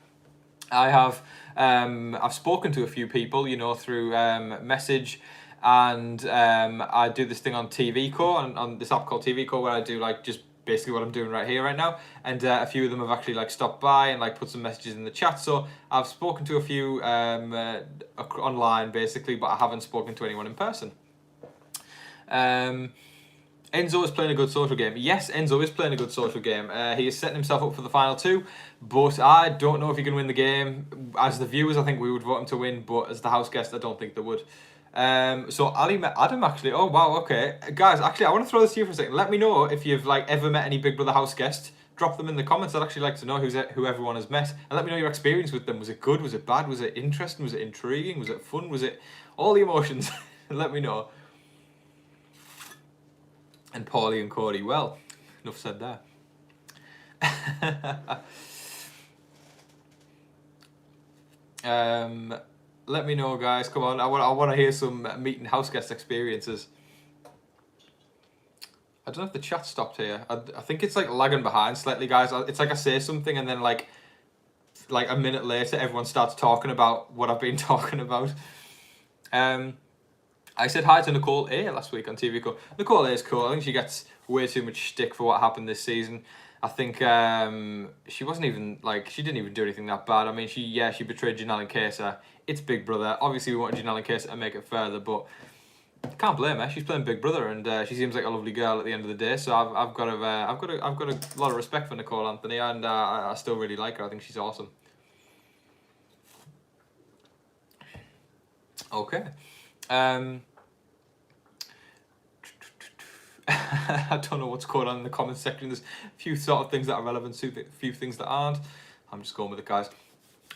I have. I've spoken to a few people, through message, and I do this thing on TV Co, on this app called TV Co, where I do like just basically what I'm doing right here right now, and a few of them have actually like stopped by and like put some messages in the chat. So I've spoken to a few online basically, but I haven't spoken to anyone in person. Enzo is playing a good social game. Yes, Enzo is playing a good social game. He is setting himself up for the final 2, but I don't know if he can win the game. As the viewers, I think we would vote him to win, but as the house guest, I don't think they would. So Ali met Adam actually. Oh wow, okay, guys. Actually, I want to throw this to you for a second. Let me know if you've like ever met any Big Brother house guest. Drop them in the comments. I'd actually like to know who everyone has met, and let me know your experience with them. Was it good? Was it bad? Was it interesting? Was it intriguing? Was it fun? Was it all the emotions? Let me know. And Paulie and Cody. Well, enough said there. Let me know, guys. Come on, I want to hear some meeting house guest experiences. I don't know if the chat stopped here. I think it's like lagging behind slightly, guys. It's like I say something and then like a minute later, everyone starts talking about what I've been talking about. I said hi to Nicole A last week on TV Co. Nicole A is cool. I think she gets way too much shtick for what happened this season. I think she wasn't even she didn't even do anything that bad. I mean, she betrayed Janelle and Kesa. It's Big Brother. Obviously, we want Janelle and Kesa to make it further, but can't blame her. She's playing Big Brother, and she seems like a lovely girl at the end of the day. So I've got a lot of respect for Nicole Anthony, and I still really like her. I think she's awesome. Okay. I don't know what's going on in the comments section. There's a few sort of things that are relevant to a few things that aren't. I'm just going with it, guys.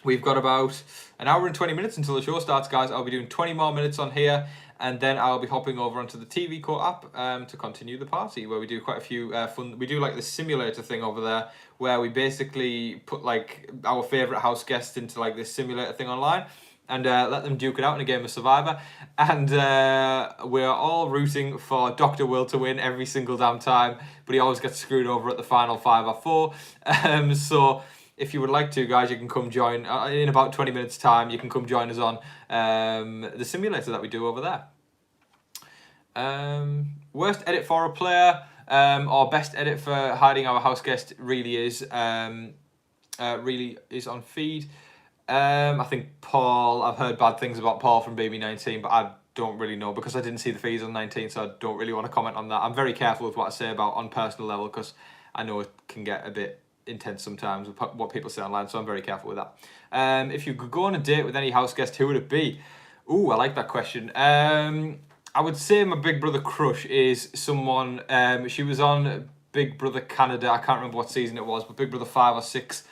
We've got about an hour and 20 minutes until the show starts, guys. I'll be doing 20 more minutes on here, and then I'll be hopping over onto the TV Co app to continue the party, where we do quite a few fun. We do like the simulator thing over there, where we basically put like our favourite house guests into like this simulator thing online, and let them duke it out in a game of Survivor. And we're all rooting for Dr. Will to win every single damn time, but he always gets screwed over at the final 5 or 4. So if you would like to, guys, you can come join in about 20 minutes time. You can come join us on the simulator that we do over there. Worst edit for a player or best edit for hiding our house guest really is on feed. I think Paul. I've heard bad things about Paul from BB19, but I don't really know because I didn't see the feeds on 19, so I don't really want to comment on that. I'm very careful with what I say about on personal level because I know it can get a bit intense sometimes with what people say online, so I'm very careful with that. If you could go on a date with any house guest, who would it be? Ooh, I like that question. I would say my Big Brother crush is someone. She was on Big Brother Canada. I can't remember what season it was, but Big Brother 5 or 6.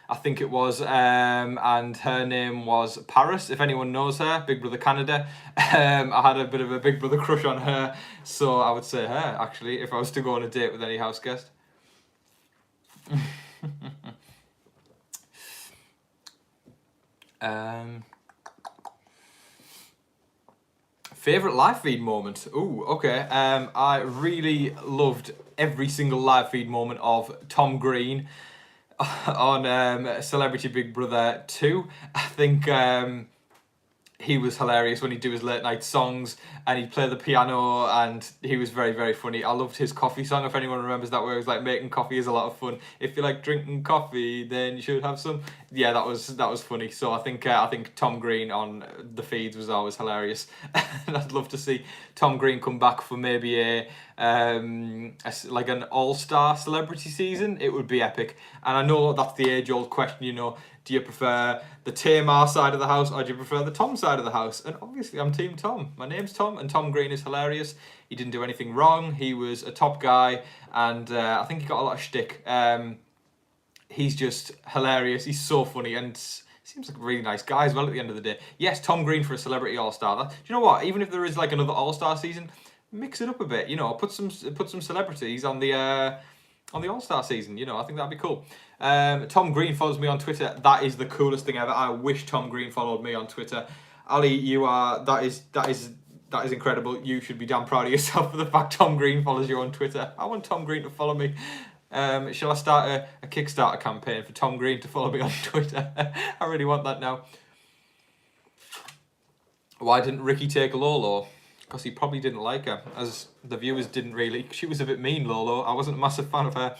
I think it was, and her name was Paris, if anyone knows her, Big Brother Canada. I had a bit of a Big Brother crush on her, so I would say her, actually, if I was to go on a date with any house guest. Favourite live feed moment? Ooh, okay. I really loved every single live feed moment of Tom Green on Celebrity Big Brother 2. I think he was hilarious when he'd do his late night songs and he'd play the piano, and he was very, very funny. I loved his coffee song, if anyone remembers that, where it was like, making coffee is a lot of fun. If you like drinking coffee, then you should have some. Yeah, that was funny. So I think Tom Green on the feeds was always hilarious. And I'd love to see Tom Green come back for maybe like an all-star celebrity season. It would be epic. And I know that's the age-old question, you know, do you prefer the Tamar side of the house or do you prefer the Tom side of the house? And obviously I'm Team Tom. My name's Tom and Tom Green is hilarious. He didn't do anything wrong. He was a top guy and I think he got a lot of shtick. He's just hilarious. He's so funny and seems like a really nice guy as well at the end of the day. Yes, Tom Green for a celebrity all-star. Do you know what? Even if there is like another all-star season, mix it up a bit. You know, put some celebrities on the all-star season. You know, I think that'd be cool. Tom Green follows me on Twitter. That is the coolest thing ever. I wish Tom Green followed me on Twitter. Ali, you are that is incredible. You should be damn proud of yourself for the fact Tom Green follows you on Twitter. I want Tom Green to follow me. Shall I start a Kickstarter campaign for Tom Green to follow me on Twitter? I really want that now. Why didn't Ricky take Lolo? Because he probably didn't like her, as the viewers didn't really. She was a bit mean, Lolo. I wasn't a massive fan of her.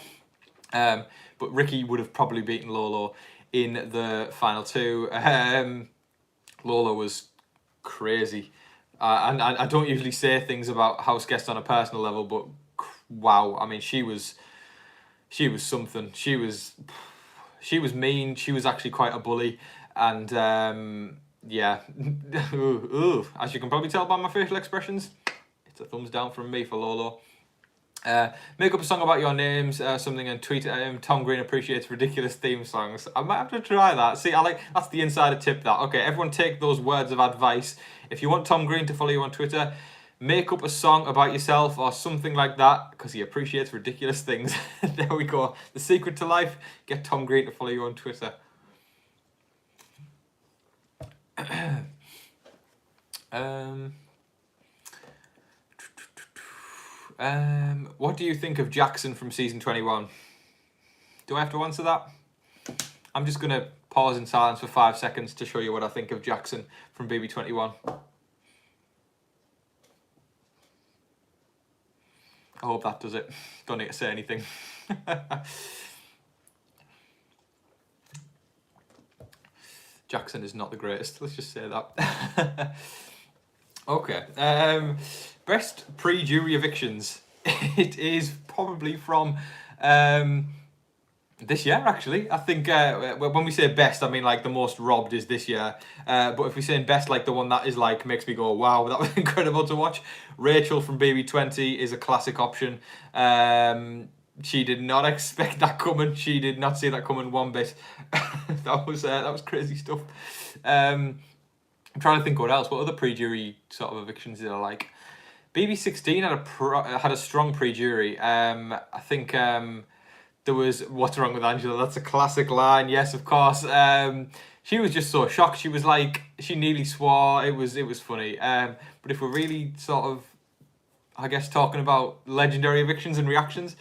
But Ricky would have probably beaten Lolo in the final two. Lolo was crazy. And I don't usually say things about house guests on a personal level, but wow, I mean, she was something. She was mean. She was actually quite a bully. And yeah, as you can probably tell by my facial expressions, it's a thumbs down from me for Lolo. Make up a song about your names, something, and tweet at him. Tom Green appreciates ridiculous theme songs. I might have to try that. See, that's the insider tip. That okay? Everyone take those words of advice. If you want Tom Green to follow you on Twitter, make up a song about yourself or something like that, because he appreciates ridiculous things. There we go. The secret to life: get Tom Green to follow you on Twitter. What do you think of Jackson from season 21? Do I have to answer that? I'm just going to pause in silence for 5 seconds to show you what I think of Jackson from BB21. I hope that does it. Don't need to say anything. Jackson is not the greatest, let's just say that. Okay. Best pre-jury evictions. It is probably from this year, actually. I think when we say best, I mean like the most robbed is this year. But if we're saying best, like the one that is like makes me go, wow, that was incredible to watch. Rachel from BB20 is a classic option. She did not expect that coming. She did not see that coming one bit. that was crazy stuff. I'm trying to think what else. What other pre-jury sort of evictions did I like? BB16 had a strong pre-jury. I think there was "What's Wrong with Angela?" That's a classic line. Yes, of course. She was just so shocked. She was like, she nearly swore. It was funny. But if we're really sort of, I guess, talking about legendary evictions and reactions,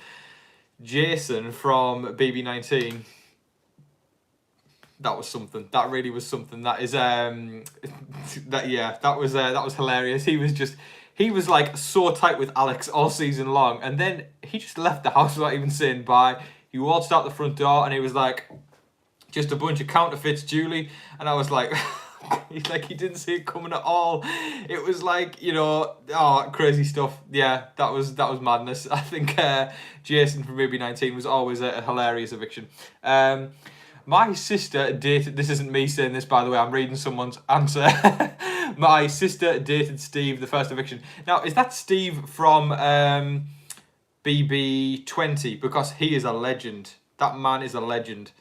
Jason from BB19. That was something. That really was something. That is that was hilarious. He was like so tight with Alex all season long, and then he just left the house without even saying bye. He waltzed out the front door and he was like, just a bunch of counterfeits, Julie, and I was like, he didn't see it coming at all. It was like, you know, crazy stuff. Yeah, that was madness. I think Jason from BB19 was always a hilarious eviction. My sister dated, this isn't me saying this, by the way, I'm reading someone's answer. My sister dated Steve, the first eviction. Now, is that Steve from BB20? Because he is a legend. That man is a legend.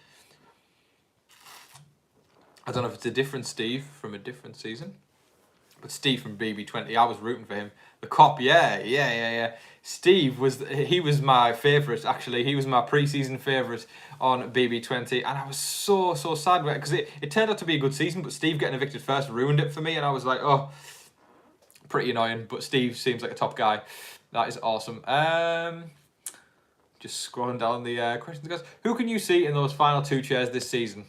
I don't know if it's a different Steve from a different season. But Steve from BB20, I was rooting for him. The cop, yeah. Steve was my favourite, actually. He was my pre-season favourite on BB20. And I was so sad with it, because it turned out to be a good season, but Steve getting evicted first ruined it for me. And I was like, oh, pretty annoying. But Steve seems like a top guy. That is awesome. Just scrolling down the questions, guys. Who can you see in those final 2 chairs this season?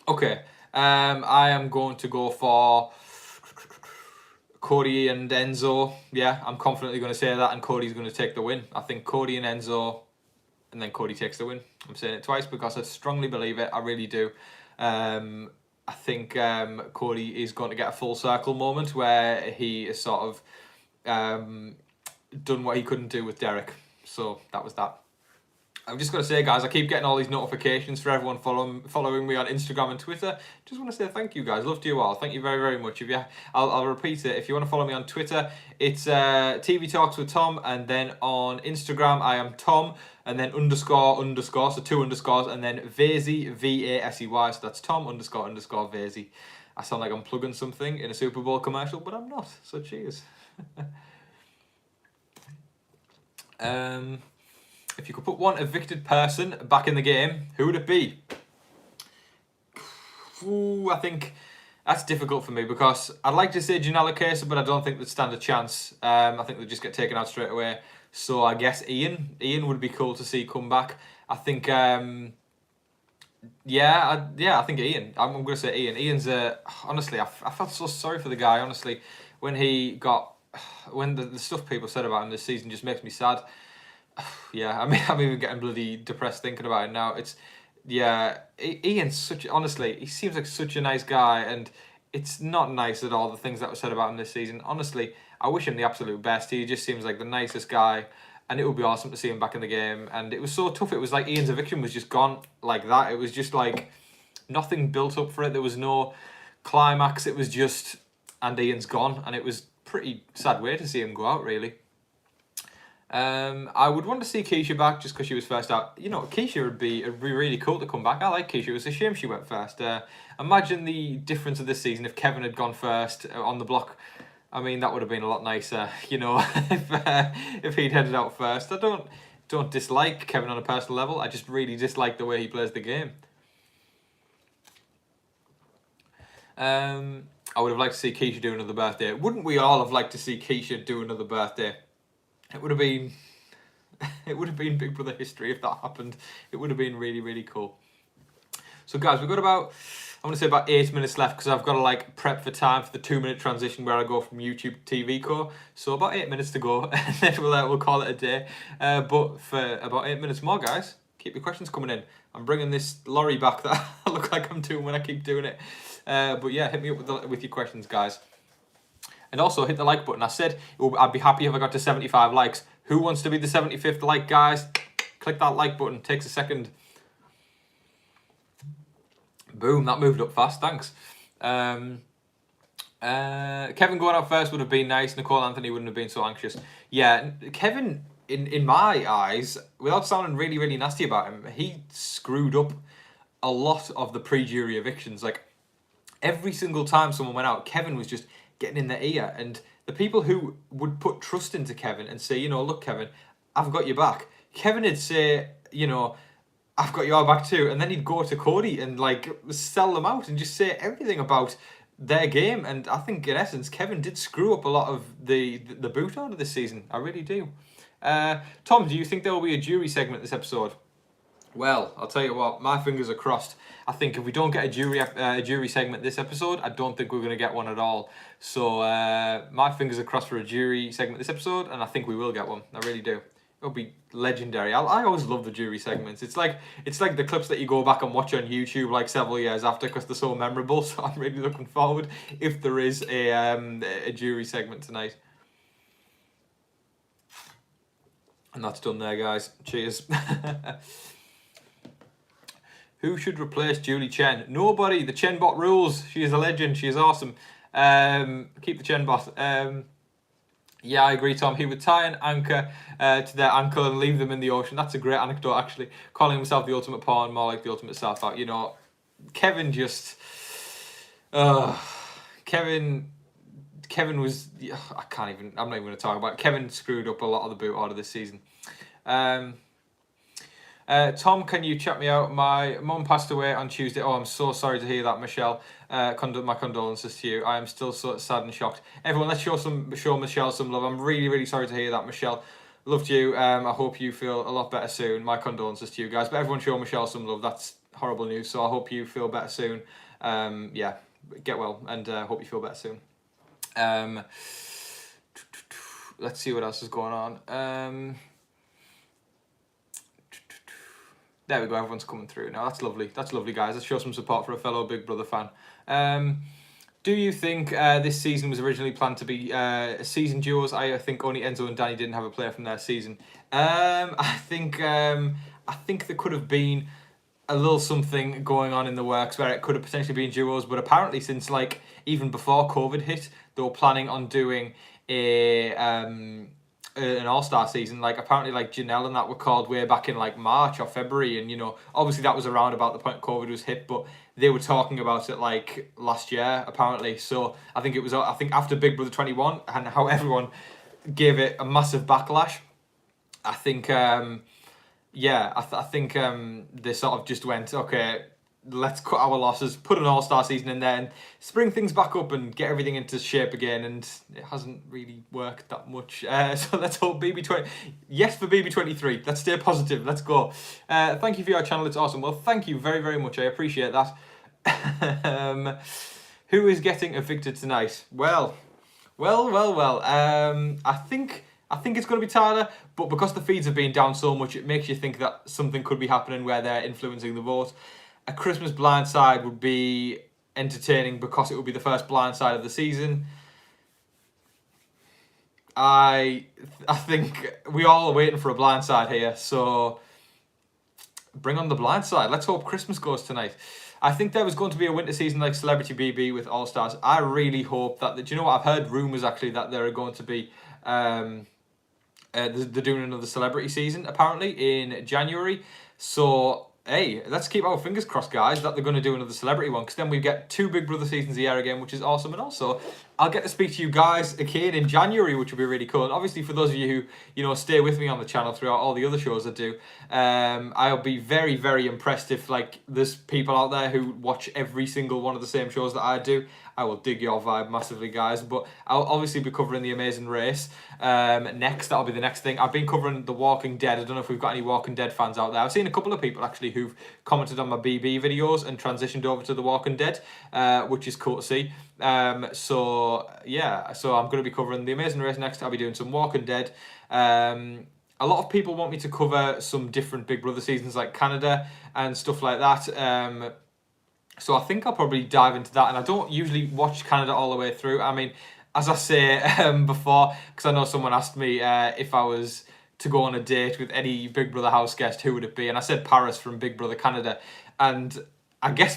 Okay, I am going to go for Cody and Enzo. Yeah, I'm confidently going to say that, and Cody's going to take the win. I think Cody and Enzo, and then Cody takes the win. I'm saying it twice because I strongly believe it. I really do. I think Cody is going to get a full circle moment where he is sort of done what he couldn't do with Derek. So that was that. I'm just going to say, guys, I keep getting all these notifications for everyone following me on Instagram and Twitter. Just want to say thank you, guys. Love to you all. Thank you very, very much. I'll repeat it. If you want to follow me on Twitter, it's TV Talks with Tom. And then on Instagram, I am Tom. And then __, so 2 underscores. And then Vasey, Vasey. So that's Tom __ Vasey. I sound like I'm plugging something in a Super Bowl commercial, but I'm not. So cheers. If you could put one evicted person back in the game, who would it be? Ooh, I think that's difficult for me because I'd like to say Janela Kesa, but I don't think they'd stand a chance. I think they'd just get taken out straight away. So I guess Ian. Ian would be cool to see come back. I think, I think Ian. I'm going to say Ian. Ian's, honestly, I felt so sorry for the guy, honestly. When the stuff people said about him this season just makes me sad. Yeah, I mean, I'm even getting bloody depressed thinking about it now. Ian's honestly, he seems like such a nice guy, and it's not nice at all, the things that were said about him this season. Honestly, I wish him the absolute best. He just seems like the nicest guy, and it would be awesome to see him back in the game. And it was so tough. It was like Ian's eviction was just gone like that. It was just like nothing built up for it. There was no climax. It was just, and Ian's gone, and it was pretty sad way to see him go out, really. I would want to see Keisha back just because she was first out. You know, Keisha would be really cool to come back. I like Keisha. It was a shame she went first. Imagine the difference of this season if Kevin had gone first on the block. I mean, that would have been a lot nicer, you know, if he'd headed out first. I don't dislike Kevin on a personal level. I just really dislike the way he plays the game. I would have liked to see Keisha do another birthday. Wouldn't we all have liked to see Keisha do another birthday? It would have been Big Brother history if that happened. It would have been really, really cool. So guys, we've got about, I want to say about 8 minutes left because I've got to like prep for time for the 2-minute transition where I go from YouTube to TV core. So about 8 minutes to go, and then we'll call it a day. But for about 8 minutes more, guys, keep your questions coming in. I'm bringing this lorry back that I look like I'm doing when I keep doing it. But yeah, hit me up with your questions, guys. And also hit the like button. I said I'd be happy if I got to 75 likes. Who wants to be the 75th like, guys? Click that like button. Takes a second. Boom, that moved up fast. Thanks. Kevin going out first would have been nice. Nicole Anthony wouldn't have been so anxious. Yeah, Kevin, in my eyes, without sounding really, really nasty about him, he screwed up a lot of the pre-jury evictions. Like, every single time someone went out, Kevin was just getting in their ear, and the people who would put trust into Kevin and say, you know, look, Kevin, I've got your back. Kevin would say, you know, I've got your back too, and then he'd go to Cody and like sell them out and just say everything about their game. And I think in essence, Kevin did screw up a lot of the boot out of this season. I really do. Tom, do you think there will be a jury segment this episode? Well, I'll tell you what, my fingers are crossed. I think if we don't get a jury segment this episode, I don't think we're going to get one at all. So my fingers are crossed for a jury segment this episode, and I think we will get one. I really do. It'll be legendary. I always love the jury segments. It's like the clips that you go back and watch on YouTube like several years after because they're so memorable. So I'm really looking forward if there is a jury segment tonight. And that's done there, guys. Cheers. Who should replace Julie Chen? Nobody. The Chen bot rules. She is a legend. She is awesome. Keep the Chen bot. Yeah, I agree, Tom. He would tie an anchor to their ankle and leave them in the ocean. That's a great anecdote, actually. Calling himself the ultimate pawn, more like the ultimate South-out. You know, Kevin just... Kevin was... I'm not even going to talk about it. Kevin screwed up a lot of the boot order this season. Tom, can you check me out? My mum passed away on Tuesday. Oh, I'm so sorry to hear that, Michelle. My condolences to you. I am still so sad and shocked. Everyone, let's show Michelle some love. I'm really, really sorry to hear that, Michelle. Loved you. I hope you feel a lot better soon. My condolences to you guys. But everyone, show Michelle some love. That's horrible news. So I hope you feel better soon. Yeah, get well, and hope you feel better soon. Let's see what else is going on. There we go, everyone's coming through now. That's lovely. That's lovely, guys. Let's show some support for a fellow Big Brother fan. Do you think this season was originally planned to be season duos? I think only Enzo and Danny didn't have a player from their season. I think there could have been a little something going on in the works where it could have potentially been duos, but apparently since like even before COVID hit, they were planning on doing an all-star season. Like apparently like Janelle and that were called way back in like March or February, and you know obviously that was around about the point COVID was hit, but they were talking about it like last year apparently. So I think after Big Brother 21 and how everyone gave it a massive backlash, I think I think they sort of just went, okay, let's cut our losses, put an all-star season in there and spring things back up and get everything into shape again, and it hasn't really worked that much. So let's hope BB20... Yes for BB23. Let's stay positive. Let's go. Thank you for your channel. It's awesome. Well, thank you very, very much. I appreciate that. Who is getting evicted tonight? Well. I think it's going to be Tyler, but because the feeds have been down so much, it makes you think that something could be happening where they're influencing the vote. A Christmas blindside would be entertaining because it would be the first blindside of the season. I think we all are waiting for a blindside here, so bring on the blindside. Let's hope Christmas goes tonight. I think there was going to be a winter season like Celebrity BB with All Stars. I really hope that... Do you know what? I've heard rumours actually that there are going to be... they're doing another celebrity season apparently in January. So... Hey, let's keep our fingers crossed, guys, that they're going to do another celebrity one, because then we get 2 Big Brother seasons a year again, which is awesome. And also, I'll get to speak to you guys again in January, which will be really cool. And obviously, for those of you who, you know, stay with me on the channel throughout all the other shows I do, I'll be very, very impressed if, like, there's people out there who watch every single one of the same shows that I do. I will dig your vibe massively, guys. But I'll obviously be covering The Amazing Race next. That'll be the next thing. I've been covering The Walking Dead. I don't know if we've got any Walking Dead fans out there. I've seen a couple of people, actually, who've commented on my BB videos and transitioned over to The Walking Dead, which is cool to see. So, yeah. So I'm going to be covering The Amazing Race next. I'll be doing some Walking Dead. A lot of people want me to cover some different Big Brother seasons like Canada and stuff like that. So I think I'll probably dive into that. And I don't usually watch Canada all the way through. I mean, as I say before, because I know someone asked me if I was to go on a date with any Big Brother house guest, who would it be? And I said Paris from Big Brother Canada. And I guess,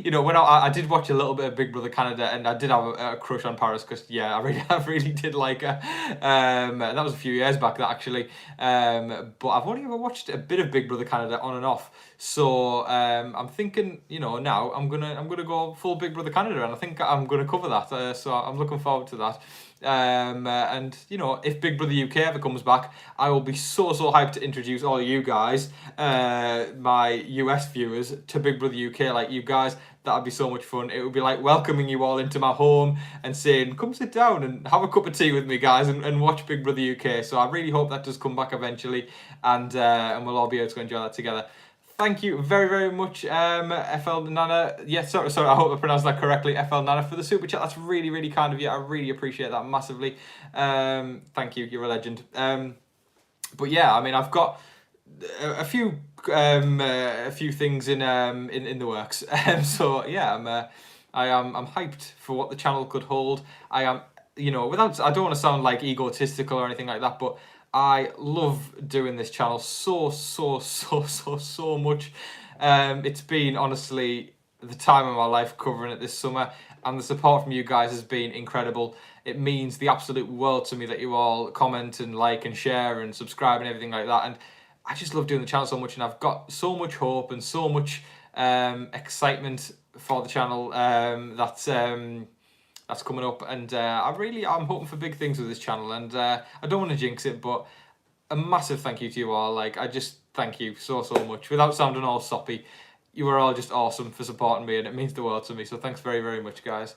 you know, when I did watch a little bit of Big Brother Canada, and I did have a crush on Paris because, yeah, I really did like her. That was a few years back, that actually. But I've only ever watched a bit of Big Brother Canada on and off. So I'm thinking, you know, now I'm gonna go full Big Brother Canada, and I think I'm gonna cover that. So I'm looking forward to that. And you know, if Big Brother UK ever comes back, I will be so hyped to introduce all of you guys, my US viewers, to Big Brother UK. Like, you guys, that'd be so much fun. It would be like welcoming you all into my home and saying, come sit down and have a cup of tea with me, guys, and watch Big Brother UK. So I really hope that does come back eventually, and we'll all be able to enjoy that together. Thank you very, very much, FL Nana. Yeah, sorry, I hope I pronounced that correctly. FL Nana for the super chat. That's really, really kind of you. I really appreciate that massively. Thank you. You're a legend. But yeah, I mean, I've got a few things in the works. So yeah, I'm hyped for what the channel could hold. I am, I don't want to sound like egotistical or anything like that, but I love doing this channel so much. It's been honestly the time of my life covering it this summer, and the support from you guys has been incredible. It means the absolute world to me that you all comment and like and share and subscribe and everything like that. And I just love doing the channel so much, and I've got so much hope and so much excitement for the channel that's coming up. And I'm hoping for big things with this channel, and I don't want to jinx it, but a massive thank you to you all. Like, I just thank you so much. Without sounding all soppy, you are all just awesome for supporting me, and it means the world to me. So thanks very much, guys.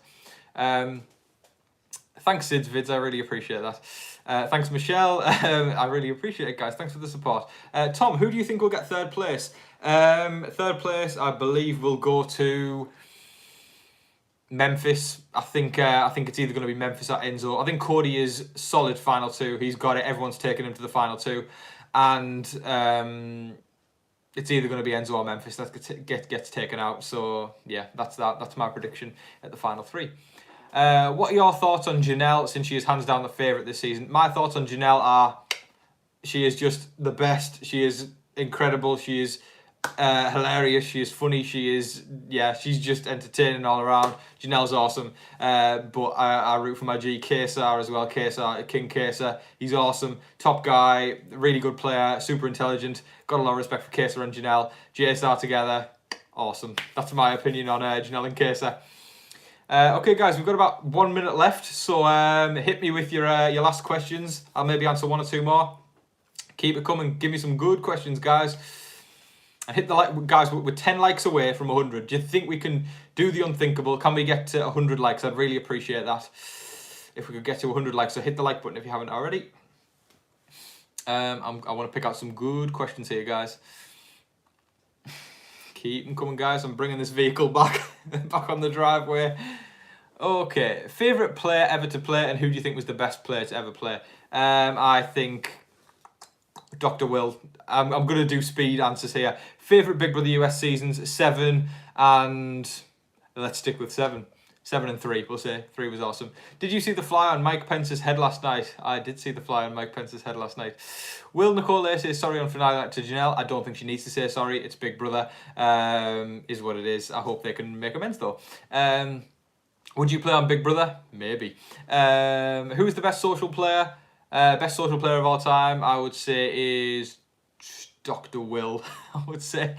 Thanks, Sid's Vids, I really appreciate that. Thanks, Michelle. I really appreciate it, guys. Thanks for the support. Tom, who do you think will get third place? Third place, I believe, will go to Memphis. I think it's either going to be Memphis or Enzo. I think Cody is solid final two. He's got it. Everyone's taken him to the final two. And it's either going to be Enzo or Memphis that gets taken out. So, yeah, that's that. That's my prediction at the final three. What are your thoughts on Janelle, since she is hands down the favourite this season? My thoughts on Janelle are, she is just the best. She is incredible. She is hilarious. She is funny. She's just entertaining all around. Janelle's awesome. But I root for my G, Kesar, as well. King Kesar. He's awesome. Top guy. Really good player. Super intelligent. Got a lot of respect for Kesar and Janelle. JSR together. Awesome. That's my opinion on Janelle and Kesar. Okay, guys, we've got about 1 minute left, so hit me with your last questions. I'll maybe answer one or two more. Keep it coming. Give me some good questions, guys. And hit the like, guys. We're 10 likes away from 100. Do you think we can do the unthinkable? Can we get to 100 likes? I'd really appreciate that if we could get to 100 likes. So hit the like button if you haven't already. I want to pick out some good questions here, guys. Keep them coming, guys. I'm bringing this vehicle back on the driveway. Okay, favourite player ever to play, and who do you think was the best player to ever play? I think Dr. Will. I'm going to do speed answers here. Favourite Big Brother US seasons, 7 and... Let's stick with 7. 7 and 3, we'll say. 3 was awesome. Did you see the fly on Mike Pence's head last night? I did see the fly on Mike Pence's head last night. Will Nicole say sorry on finale to Janelle? I don't think she needs to say sorry. It's Big Brother. Is what it is. I hope they can make amends, though. Would you play on Big Brother? Maybe. Who is the best social player? Best social player of all time, I would say, is Dr. Will. I would say.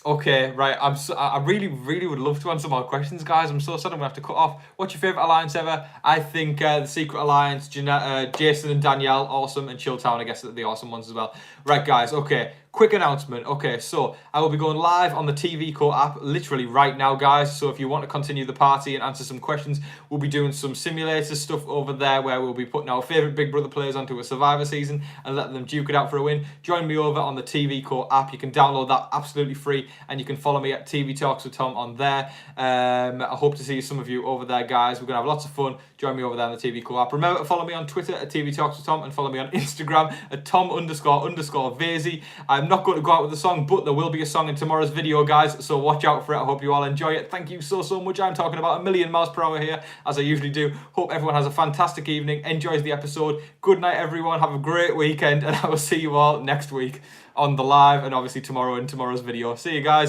Okay, right. I really would love to answer more questions, guys. I'm so sad I'm gonna have to cut off. What's your favourite alliance ever? I think the Secret Alliance, Jason and Danielle, awesome, and Chilltown, I guess, are the awesome ones as well. Right, guys. Okay. Quick announcement. Okay, so I will be going live on the TV Co app literally right now, guys. So if you want to continue the party and answer some questions, we'll be doing some simulator stuff over there where we'll be putting our favourite Big Brother players onto a Survivor season and letting them duke it out for a win. Join me over on the TV Co app. You can download that absolutely free, and you can follow me at TV Talks with Tom on there. I hope to see some of you over there, guys. We're going to have lots of fun. Join me over there on the TV Co app. Remember to follow me on Twitter at TV Talks with Tom, and follow me on Instagram at Tom__Vasey. I'm not going to go out with a song, but there will be a song in tomorrow's video, guys, so watch out for it. I hope you all enjoy it. Thank you so much. I'm talking about 1,000,000 miles per hour here, as I usually do. Hope everyone has a fantastic evening, enjoys the episode. Good night, everyone. Have a great weekend, and I will see you all next week on the live, and obviously tomorrow in tomorrow's video. See you, guys.